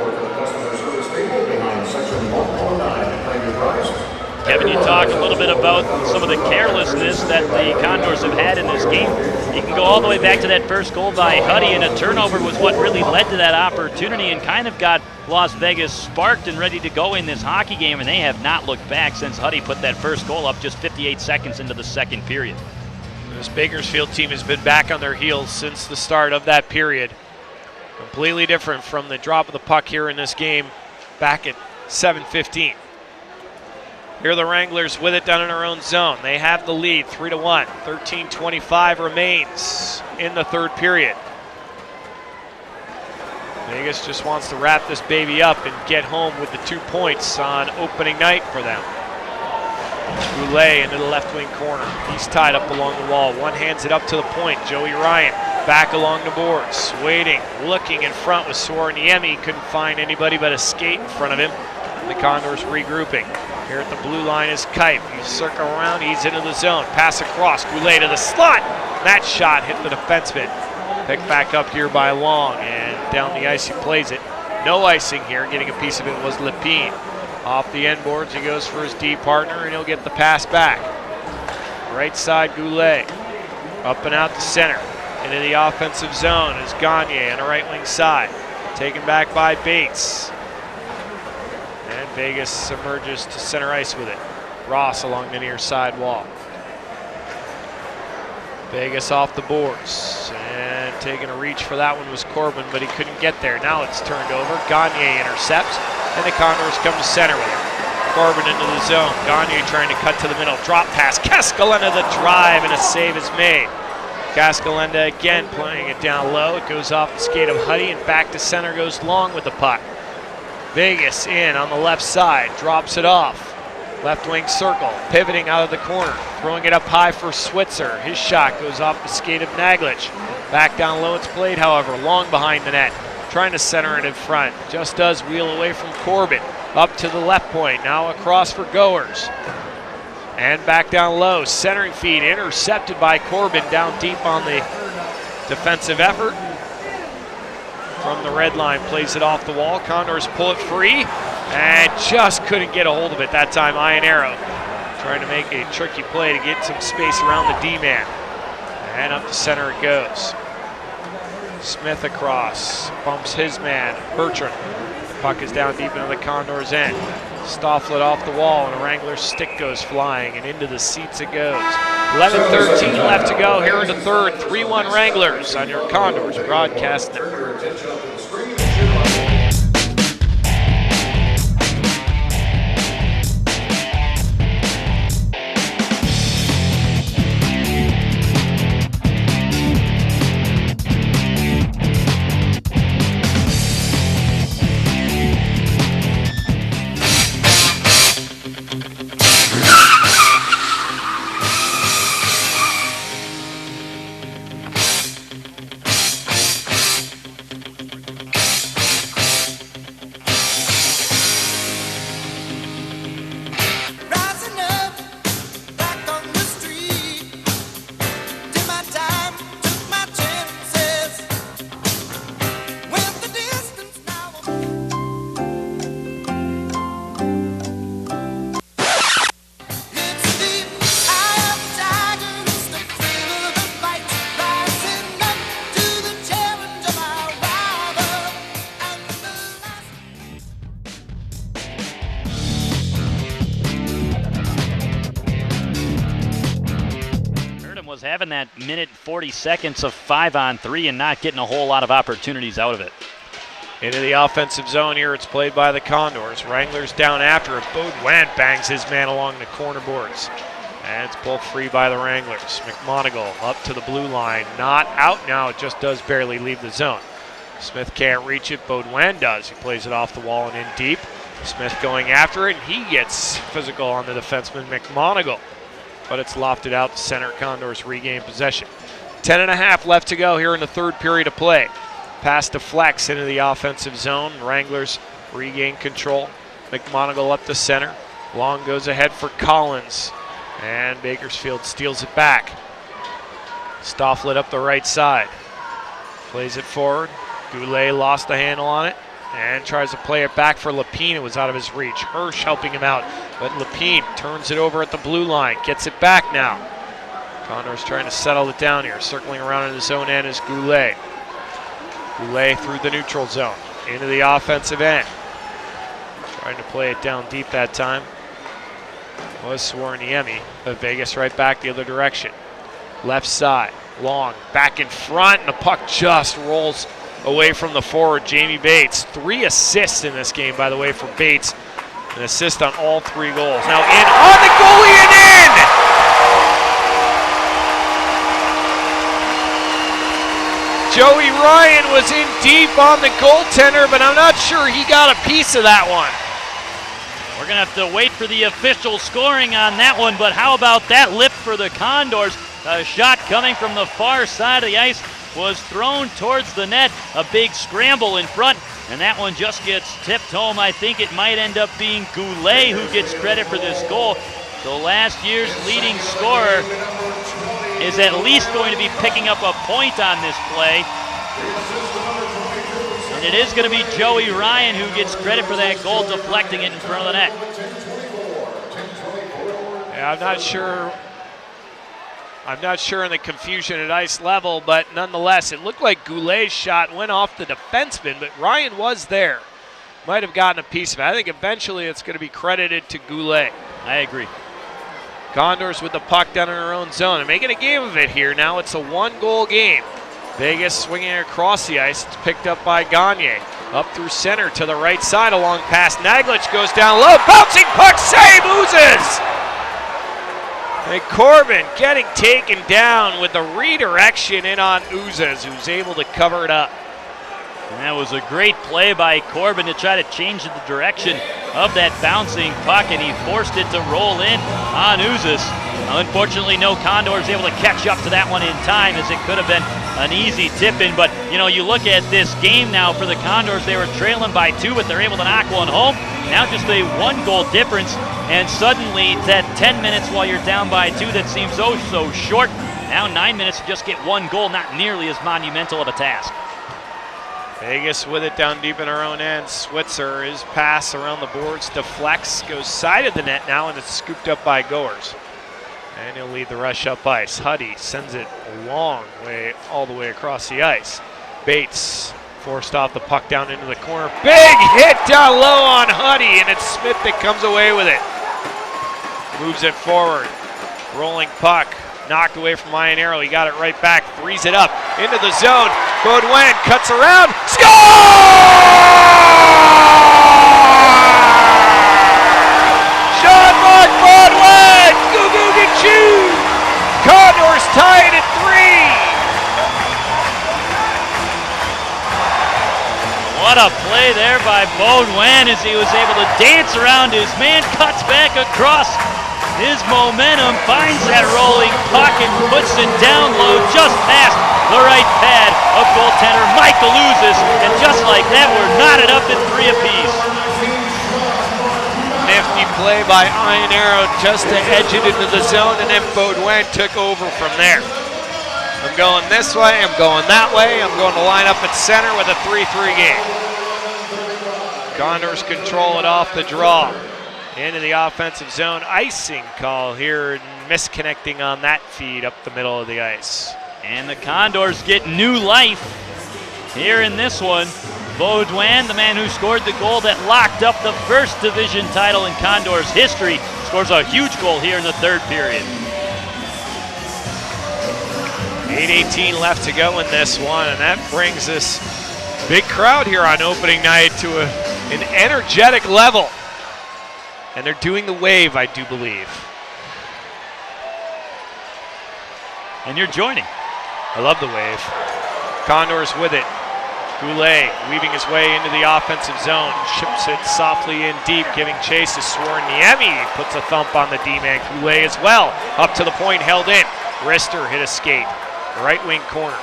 Kevin, you talked a little bit about some of the carelessness that the Condors have had in this game. You can go all the way back to that first goal by Huddy, and a turnover was what really led to that opportunity and kind of got Las Vegas sparked and ready to go in this hockey game, and they have not looked back since Huddy put that first goal up just 58 seconds into the second period. This Bakersfield team has been back on their heels since the start of that period. Completely different from the drop of the puck here in this game back at 7:15. Here are the Wranglers with it down in their own zone. They have the lead, 3-1. 13:25 remains in the third period. Vegas just wants to wrap this baby up and get home with the 2 points on opening night for them. Goulet into the left wing corner. He's tied up along the wall. One hands it up to the point. Joey Ryan back along the boards. Waiting, looking in front with Sorniemi. Couldn't find anybody but a skate in front of him. The Condors regrouping. Here at the blue line is Kipe. He's circling around. He's into the zone. Pass across. Goulet to the slot. That shot hit the defenseman. Picked back up here by Long. And down the ice he plays it. No icing here. Getting a piece of it was Lapine. Off the end boards he goes for his D partner and he'll get the pass back. Right side Goulet. Up and out to center. Into the offensive zone is Gagne on the right wing side. Taken back by Bates. And Vegas emerges to center ice with it. Ross along the near side wall. Vegas off the boards. And taking a reach for that one was Corbin, but he couldn't get there. Now it's turned over. Gagne intercepts. And the Condors come to center with it. Corbin into the zone. Gagne trying to cut to the middle. Drop pass. Cascalenda the drive, and a save is made. Cascalenda again playing it down low. It goes off the skate of Huddy, and back to center goes Long with the puck. Vegas in on the left side. Drops it off. Left wing circle. Pivoting out of the corner. Throwing it up high for Switzer. His shot goes off the skate of Naglic. Back down low it's played, however. Long behind the net. Trying to center it in front. Just does wheel away from Corbin. Up to the left point. Now across for Goers. And back down low, centering feed intercepted by Corbin down deep on the defensive effort. From the red line, plays it off the wall. Condors pull it free and just couldn't get a hold of it that time. Ionero trying to make a tricky play to get some space around the D-man. And up the center it goes. Smith across, bumps his man, Bertrand. The puck is down deep into the Condors' end. Stofflet off the wall, and a Wrangler stick goes flying, and into the seats it goes. 11:13 left to go here in the third. 3-1 Wranglers on your Condors broadcast network. Having that minute 40 seconds of 5-on-3 and not getting a whole lot of opportunities out of it. Into the offensive zone here, it's played by the Condors. Wranglers down after it. Baudouin bangs his man along the corner boards. And it's pulled free by the Wranglers. McMonagle up to the blue line. Not out now, it just does barely leave the zone. Smith can't reach it, Baudouin does. He plays it off the wall and in deep. Smith going after it, and he gets physical on the defenseman McMonagle. But it's lofted out to center. Condors regain possession. 10.5 left to go here in the third period of play. Pass to Flex into the offensive zone. Wranglers regain control. McMonagle up to center. Long goes ahead for Collins. And Bakersfield steals it back. Stofflet up the right side. Plays it forward. Goulet lost the handle on it. And tries to play it back for Lapine. It was out of his reach. Hirsch helping him out. But Lapine turns it over at the blue line. Gets it back now. Condors trying to settle it down here. Circling around in his own end is Goulet. Goulet through the neutral zone. Into the offensive end. Trying to play it down deep that time was Swarniemi. But Vegas right back the other direction. Left side. Long. Back in front. And the puck just rolls away from the forward, Jamie Bates. 3 assists in this game, by the way, for Bates. An assist on all 3 goals. Now in on the goalie and in! Joey Ryan was in deep on the goaltender, but I'm not sure he got a piece of that one. We're going to have to wait for the official scoring on that one, but how about that lift for the Condors? A shot coming from the far side of the ice was thrown towards the net. A big scramble in front, and that one just gets tipped home. I think it might end up being Goulet who gets credit for this goal. So last year's leading scorer is at least going to be picking up a point on this play. And it is going to be Joey Ryan who gets credit for that goal, deflecting it in front of the net. Yeah, I'm not sure in the confusion at ice level, but nonetheless, it looked like Goulet's shot went off the defenseman, but Ryan was there. Might have gotten a piece of it. I think eventually it's going to be credited to Goulet. I agree. Condors with the puck down in their own zone. They're making a game of it here. Now it's a 1-goal game. Vegas swinging across the ice. It's picked up by Gagne. Up through center to the right side, a long pass. Naglic goes down low. Bouncing puck save, Oozes! And Corbin getting taken down with the redirection in on Oozes, who's able to cover it up. And that was a great play by Corbin to try to change the direction of that bouncing puck, and he forced it to roll in on Oozes. Unfortunately, no Condors able to catch up to that one in time, as it could have been an easy tip-in. But, you know, you look at this game now for the Condors. They were trailing by 2, but they're able to knock one home. Now just a 1-goal difference, and suddenly that 10 minutes while you're down by 2 that seems oh so short. Now 9 minutes to just get 1 goal, not nearly as monumental of a task. Vegas with it down deep in our own end. Switzer, his pass around the boards deflects, goes side of the net now, and it's scooped up by Goers. And he'll lead the rush up ice. Huddy sends it a long way, all the way across the ice. Bates forced off the puck down into the corner. Big hit down low on Huddy, and it's Smith that comes away with it. Moves it forward. Rolling puck. Knocked away from Ionero. He got it right back. Threes it up into the zone. Baudouin cuts around. Score! Jean-Marc Baudouin! Goo goo gachoo! Condors tied at 3. What a play there by Baudouin as he was able to dance around his man, cuts back across. His momentum finds that rolling puck and puts it down low just past the right pad of goaltender Michael Luzis. And just like that, we're knotted up at 3 apiece. Nifty play by Ionero just to edge it into the zone, and then Baudouin took over from there. I'm going this way, I'm going that way, I'm going to line up at center with a 3-3 game. Condors control it off the draw. Into the offensive zone. Icing call here, misconnecting on that feed up the middle of the ice. And the Condors get new life here in this one. Baudouin, the man who scored the goal that locked up the first division title in Condors history, scores a huge goal here in the third period. 8:18 left to go in this one, and that brings this big crowd here on opening night to an energetic level. And they're doing the wave, I do believe. And you're joining. I love the wave. Condors with it. Goulet weaving his way into the offensive zone. Chips it softly in deep, giving chase to Swarniemi. Puts a thump on the D-man. Goulet as well. Up to the point, held in. Rister hit a skate. Right wing corner.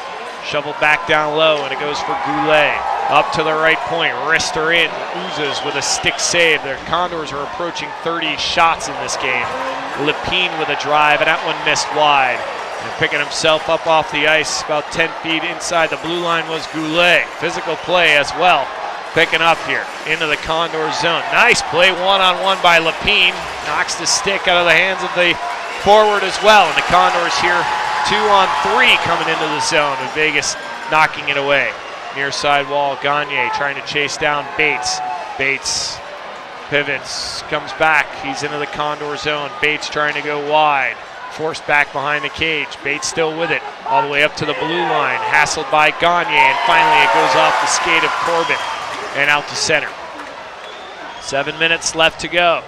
Shoveled back down low, and it goes for Goulet. Up to the right point, Rister in, oozes with a stick save. The Condors are approaching 30 shots in this game. Lepine with a drive, and that one missed wide. And picking himself up off the ice about 10 feet inside the blue line was Goulet. Physical play as well, picking up here into the Condor zone. Nice play one-on-one by Lepine. Knocks the stick out of the hands of the forward as well. And the Condors here 2-on-3 coming into the zone, and Vegas knocking it away. Near side wall, Gagne trying to chase down Bates. Bates pivots, comes back. He's into the Condor zone. Bates trying to go wide. Forced back behind the cage. Bates still with it. All the way up to the blue line. Hassled by Gagne, and finally it goes off the skate of Corbin and out to center. 7 minutes left to go.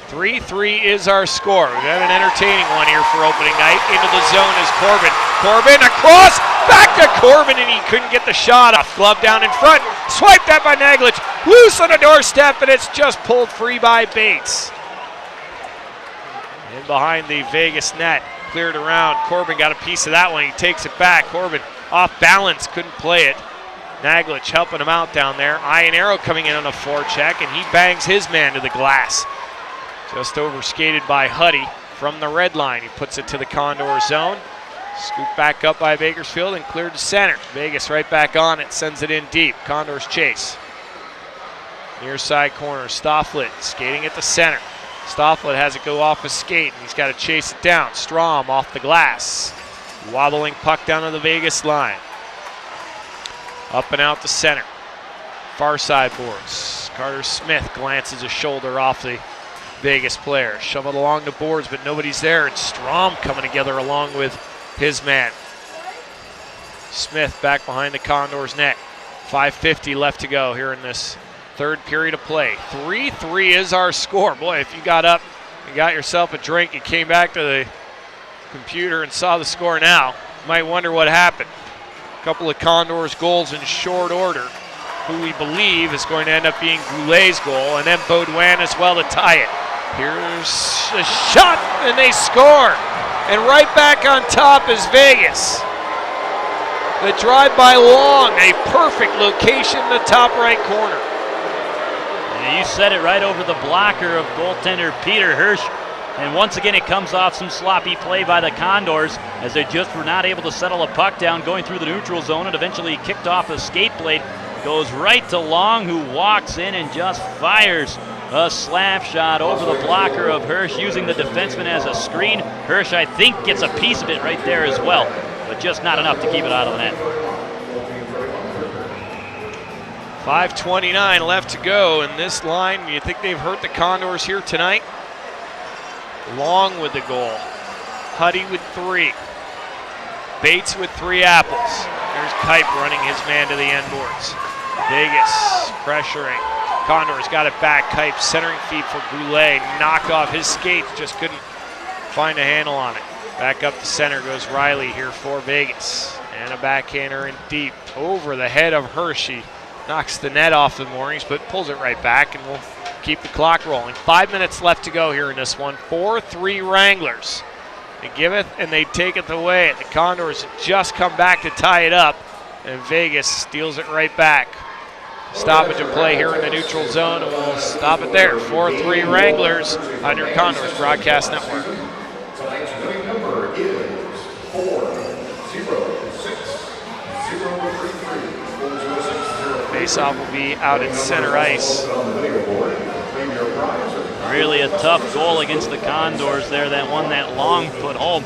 3-3 is our score. We've got an entertaining one here for opening night. Into the zone is Corbin. Corbin across, back to Corbin, and he couldn't get the shot off. Glove down in front, swiped that by Naglic. Loose on the doorstep, and it's just pulled free by Bates. In behind the Vegas net, cleared around. Corbin got a piece of that one. He takes it back. Corbin off balance, couldn't play it. Naglic helping him out down there. Ionero coming in on a forecheck, and he bangs his man to the glass. Just over-skated by Huddy from the red line. He puts it to the Condor zone. Scooped back up by Bakersfield and cleared to center. Vegas right back on it, sends it in deep. Condors chase. Near side corner, Stofflet skating at the center. Stofflet has it go off his skate, and he's got to chase it down. Strom off the glass. Wobbling puck down to the Vegas line. Up and out to center. Far side boards. Carter Smith glances a shoulder off the Vegas player. Shoveled along the boards, but nobody's there. And Strom coming together along with his man. Smith back behind the Condors net. 5:50 left to go here in this third period of play. 3-3 is our score. Boy, if you got up and got yourself a drink and came back to the computer and saw the score now, you might wonder what happened. A couple of Condors goals in short order, who we believe is going to end up being Goulet's goal, and then Baudouin as well to tie it. Here's a shot, and they score. And right back on top is Vegas. The drive by Long, a perfect location in the top right corner. Yeah, you said it, right over the blocker of goaltender Peter Hirsch. And once again, it comes off some sloppy play by the Condors as they just were not able to settle a puck down going through the neutral zone, and eventually kicked off a skate blade. Goes right to Long, who walks in and just fires a slap shot over the blocker of Hirsch, using the defenseman as a screen. Hirsch, I think, gets a piece of it right there as well, but just not enough to keep it out of the net. 5:29 left to go in this line. You think they've hurt the Condors here tonight? Long with the goal. Huddy with 3. Bates with 3 apples. There's Kipe running his man to the end boards. Vegas pressuring. Condors got it back. Kipe centering feed for Goulet. Knocked off his skates. Just couldn't find a handle on it. Back up the center goes Riley here for Vegas. And a backhander in deep. Over the head of Hershey. Knocks the net off the moorings, but pulls it right back, and we'll keep the clock rolling. 5 minutes left to go here in this one. 4-3 Wranglers. They give it and they take it away. The Condors have just come back to tie it up, and Vegas steals it right back. Stoppage of play here in the neutral zone, and we'll stop it there. 4-3 Wranglers on your Condors Broadcast Network. Tonight's winning number is 4-0-6-0-3-3. Faceoff will be out at center ice. Really a tough goal against the Condors there, that one that Long put home.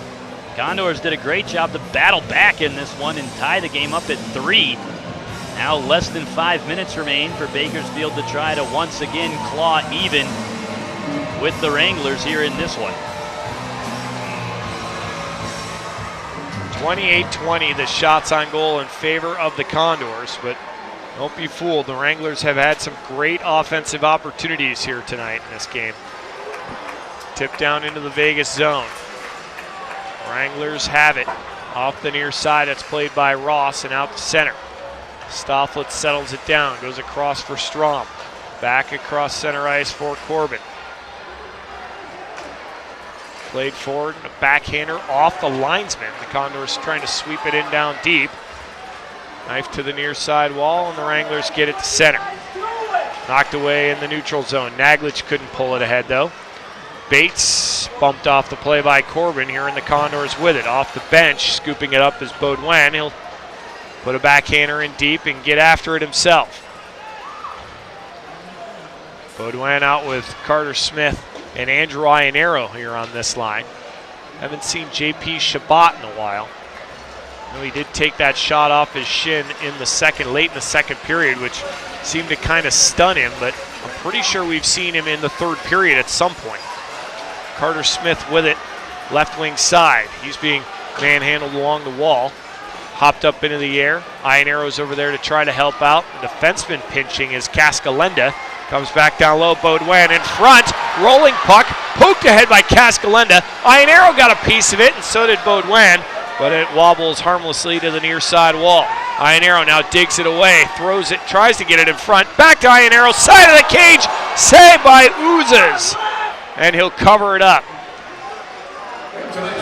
Condors did a great job to battle back in this one and tie the game up at 3. Now less than 5 minutes remain for Bakersfield to try to once again claw even with the Wranglers here in this one. 28-20 the shots on goal in favor of the Condors, but don't be fooled. The Wranglers have had some great offensive opportunities here tonight in this game. Tipped down into the Vegas zone. Wranglers have it off the near side. It's played by Ross and out to center. Stofflet settles it down, goes across for Strom. Back across center ice for Corbin. Played forward, a backhander off the linesman. The Condors trying to sweep it in down deep. Knife to the near side wall, and the Wranglers get it to center. Knocked away in the neutral zone. Naglic couldn't pull it ahead, though. Bates bumped off the play by Corbin here, and the Condors with it. Off the bench, scooping it up is Baudouin. He'll put a backhander in deep and get after it himself. Baudouin out with Carter Smith and Andrew Iannaro here on this line. Haven't seen JP Shabbat in a while. No, he did take that shot off his shin in the late in the second period, which seemed to kind of stun him, but I'm pretty sure we've seen him in the third period at some point. Carter Smith with it, left wing side. He's being manhandled along the wall. Hopped up into the air. Iannaro's over there to try to help out. The defenseman pinching is Cascalenda. Comes back down low, Baudouin in front. Rolling puck, poked ahead by Cascalenda. Iannaro got a piece of it, and so did Baudouin, but it wobbles harmlessly to the near side wall. Iannaro now digs it away, throws it, tries to get it in front. Back to Iannaro, side of the cage, saved by Oozes, and he'll cover it up.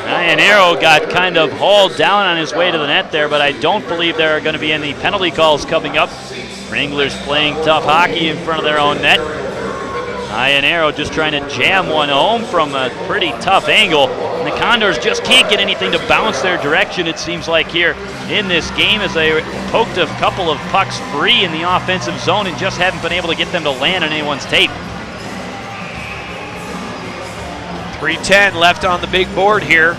Iannaro got kind of hauled down on his way to the net there, but I don't believe there are going to be any penalty calls coming up. Wranglers playing tough hockey in front of their own net. Iannaro just trying to jam one home from a pretty tough angle. And the Condors just can't get anything to bounce their direction, it seems like, here in this game, as they poked a couple of pucks free in the offensive zone and just haven't been able to get them to land on anyone's tape. 3:10 left on the big board here.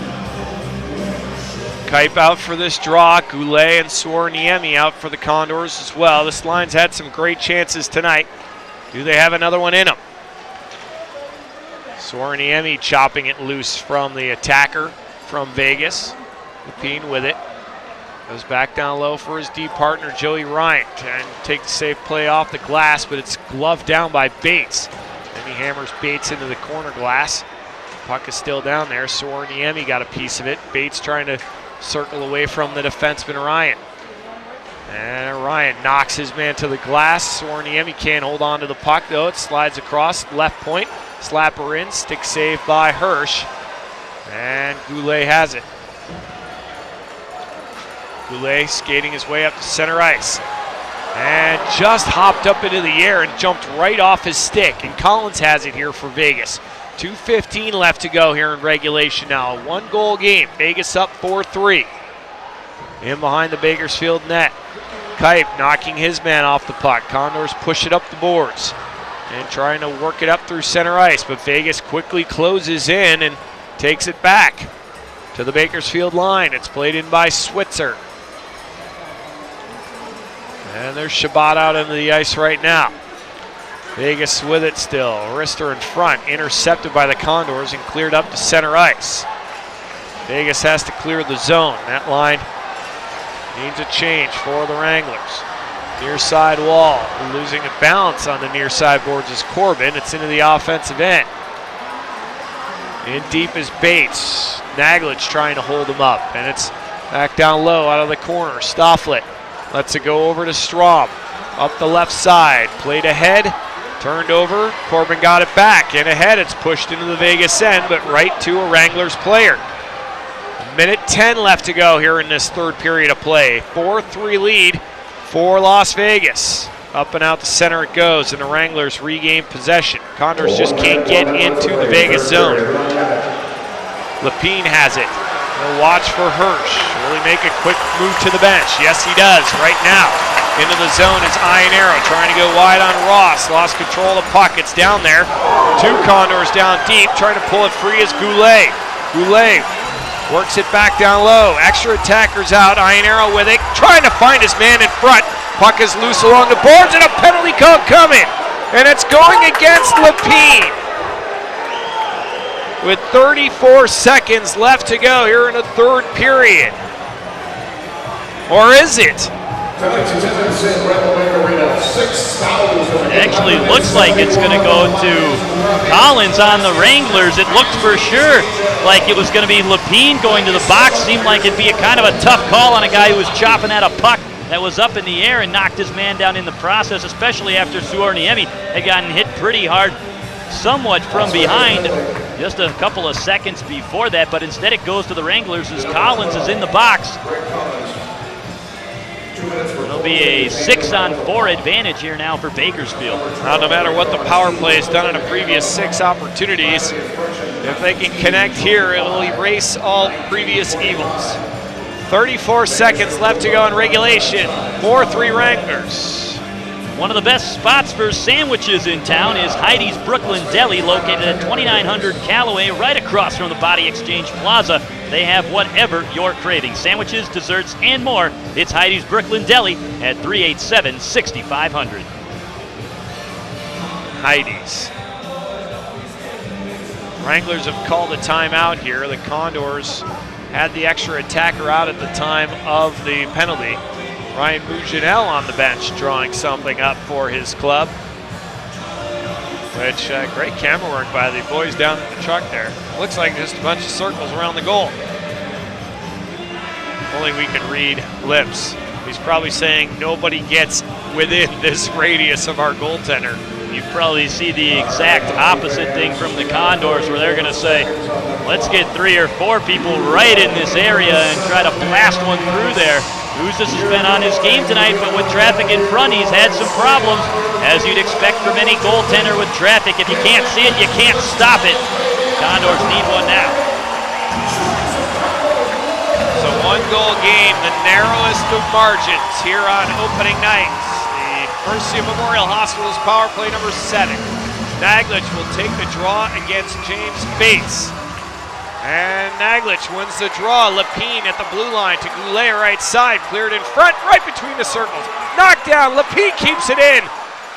Kipe out for this draw. Goulet and Suorniemi out for the Condors as well. This line's had some great chances tonight. Do they have another one in them? Suorniemi chopping it loose from the attacker from Vegas. Lepine with it. Goes back down low for his D partner, Joey Ryan. Trying to take the safe play off the glass, but it's gloved down by Bates. Then he hammers Bates into the corner glass. Puck is still down there. Suorniemi got a piece of it. Bates trying to circle away from the defenseman Ryan. And Ryan knocks his man to the glass. Suorniemi can't hold on to the puck, though. It slides across left point. Slapper in. Stick save by Hirsch. And Goulet has it. Goulet skating his way up to center ice. And just hopped up into the air and jumped right off his stick. And Collins has it here for Vegas. 2:15 left to go here in regulation now. A one-goal game. Vegas up 4-3. In behind the Bakersfield net. Kipe knocking his man off the puck. Condors push it up the boards and trying to work it up through center ice. But Vegas quickly closes in and takes it back to the Bakersfield line. It's played in by Switzer. And there's Shabbat out into the ice right now. Vegas with it still. Rister in front, intercepted by the Condors and cleared up to center ice. Vegas has to clear the zone. That line needs a change for the Wranglers. Near side wall, losing a balance on the near side boards is Corbin. It's into the offensive end. In deep is Bates. Naglich trying to hold him up, and it's back down low out of the corner. Stofflet lets it go over to Straub. Up the left side, played ahead, turned over. Corbin got it back, and ahead it's pushed into the Vegas end, but right to a Wranglers player. Minute 10 left to go here in this third period of play. 4-3 lead for Las Vegas. Up and out the center it goes, and the Wranglers regain possession. Condors just can't get into the Vegas zone. Lapine has it. He'll watch for Hirsch. Will he make a quick move to the bench? Yes, he does right now. Into the zone is Ionero trying to go wide on Ross. Lost control of the puck. It's down there. Two Condors down deep. Trying to pull it free is Goulet. Goulet works it back down low. Extra attackers out. Ionero with it. Trying to find his man in front. Puck is loose along the boards and a penalty call coming. And it's going against Lapine. With 34 seconds left to go here in the third period. Or is it? It actually looks like it's going to go to Collins on the Wranglers. It looked for sure like it was going to be Lapine going to the box. Seemed like it'd be a kind of a tough call on a guy who was chopping at a puck that was up in the air and knocked his man down in the process, especially after Suorniemi had gotten hit pretty hard somewhat from behind just a couple of seconds before that, but instead it goes to the Wranglers as Collins is in the box. It'll be a 6-on-4 advantage here now for Bakersfield. Now, no matter what the power play has done in the previous 6 opportunities, if they can connect here, it'll erase all previous evils. 34 seconds left to go in regulation. 4-3 Wranglers. One of the best spots for sandwiches in town is Heidi's Brooklyn Deli, located at 2900 Callaway, right across from the Body Exchange Plaza. They have whatever you're craving. Sandwiches, desserts, and more. It's Heidi's Brooklyn Deli at 387-6500. Heidi's. Wranglers have called a timeout here. The Condors had the extra attacker out at the time of the penalty. Ryan Mujanel on the bench drawing something up for his club. Which, great camera work by the boys down in the truck there. Looks like just a bunch of circles around the goal. Only we can read lips. He's probably saying nobody gets within this radius of our goaltender. You probably see the exact opposite thing from the Condors, where they're going to say, let's get 3 or 4 people right in this area and try to blast one through there. Uzis has been on his game tonight, but with traffic in front, he's had some problems, as you'd expect from any goaltender with traffic. If you can't see it, you can't stop it. Condors need one now. It's a one-goal game, the narrowest of margins here on opening night. The Mercy Memorial Hospital's power play number 7. Naglich will take the draw against James Bates. And Naglich wins the draw. Lapine at the blue line to Goulet right side. Cleared in front, right between the circles. Knocked down. Lapine keeps it in.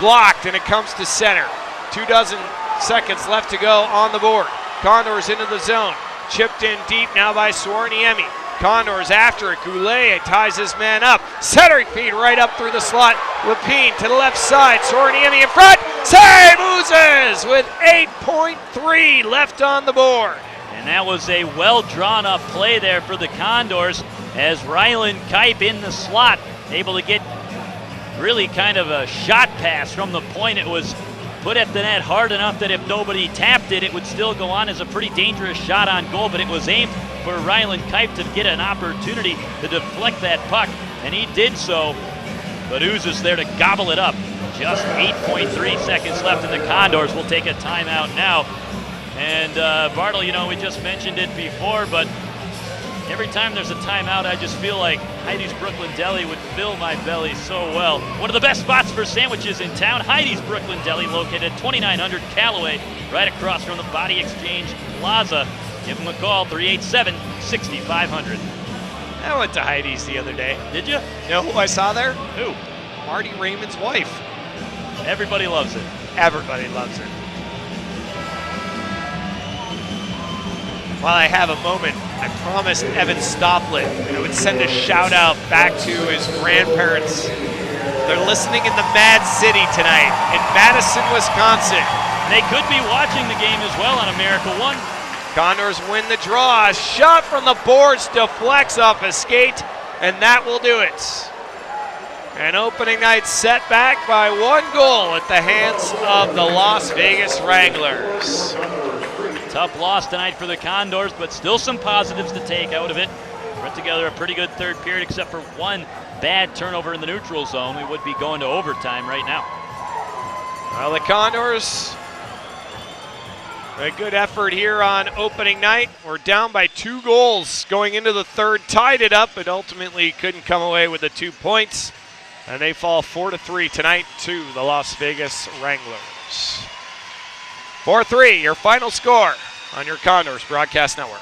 Blocked, and it comes to center. 24 seconds left to go on the board. Condors into the zone. Chipped in deep now by Suorniemi. Condors after it. Goulet ties his man up. Centering feed right up through the slot. Lapine to the left side. Suorniemi in front. Save Uzis with 8.3 left on the board. And that was a well-drawn-up play there for the Condors, as Ryland Kipe in the slot, able to get really kind of a shot pass from the point. It was put at the net hard enough that if nobody tapped it, it would still go on as a pretty dangerous shot on goal, but it was aimed for Ryland Kipe to get an opportunity to deflect that puck, and he did so. But Uzis there to gobble it up. Just 8.3 seconds left, and the Condors will take a timeout now. And Bartle, you know, we just mentioned it before, but every time there's a timeout, I just feel like Heidi's Brooklyn Deli would fill my belly so well. One of the best spots for sandwiches in town, Heidi's Brooklyn Deli, located at 2900 Callaway, right across from the Body Exchange Plaza. Give them a call, 387-6500. I went to Heidi's the other day. Did you? You know who I saw there? Who? Marty Raymond's wife. Everybody loves it. Everybody loves her. While I have a moment, I promised Evan Stoplin I would send a shout out back to his grandparents. They're listening in the Mad City tonight in Madison, Wisconsin. They could be watching the game as well on America One. Condors win the draw. A shot from the boards deflects off a skate, and that will do it. An opening night setback by 1 goal at the hands of the Las Vegas Wranglers. Tough loss tonight for the Condors, but still some positives to take out of it. Put together a pretty good third period, except for one bad turnover in the neutral zone. We would be going to overtime right now. Well, the Condors, a good effort here on opening night. We're down by 2 goals going into the third, tied it up, but ultimately couldn't come away with the 2 points. And they fall 4-3 tonight to the Las Vegas Wranglers. 4-3, your final score on your Condors Broadcast Network.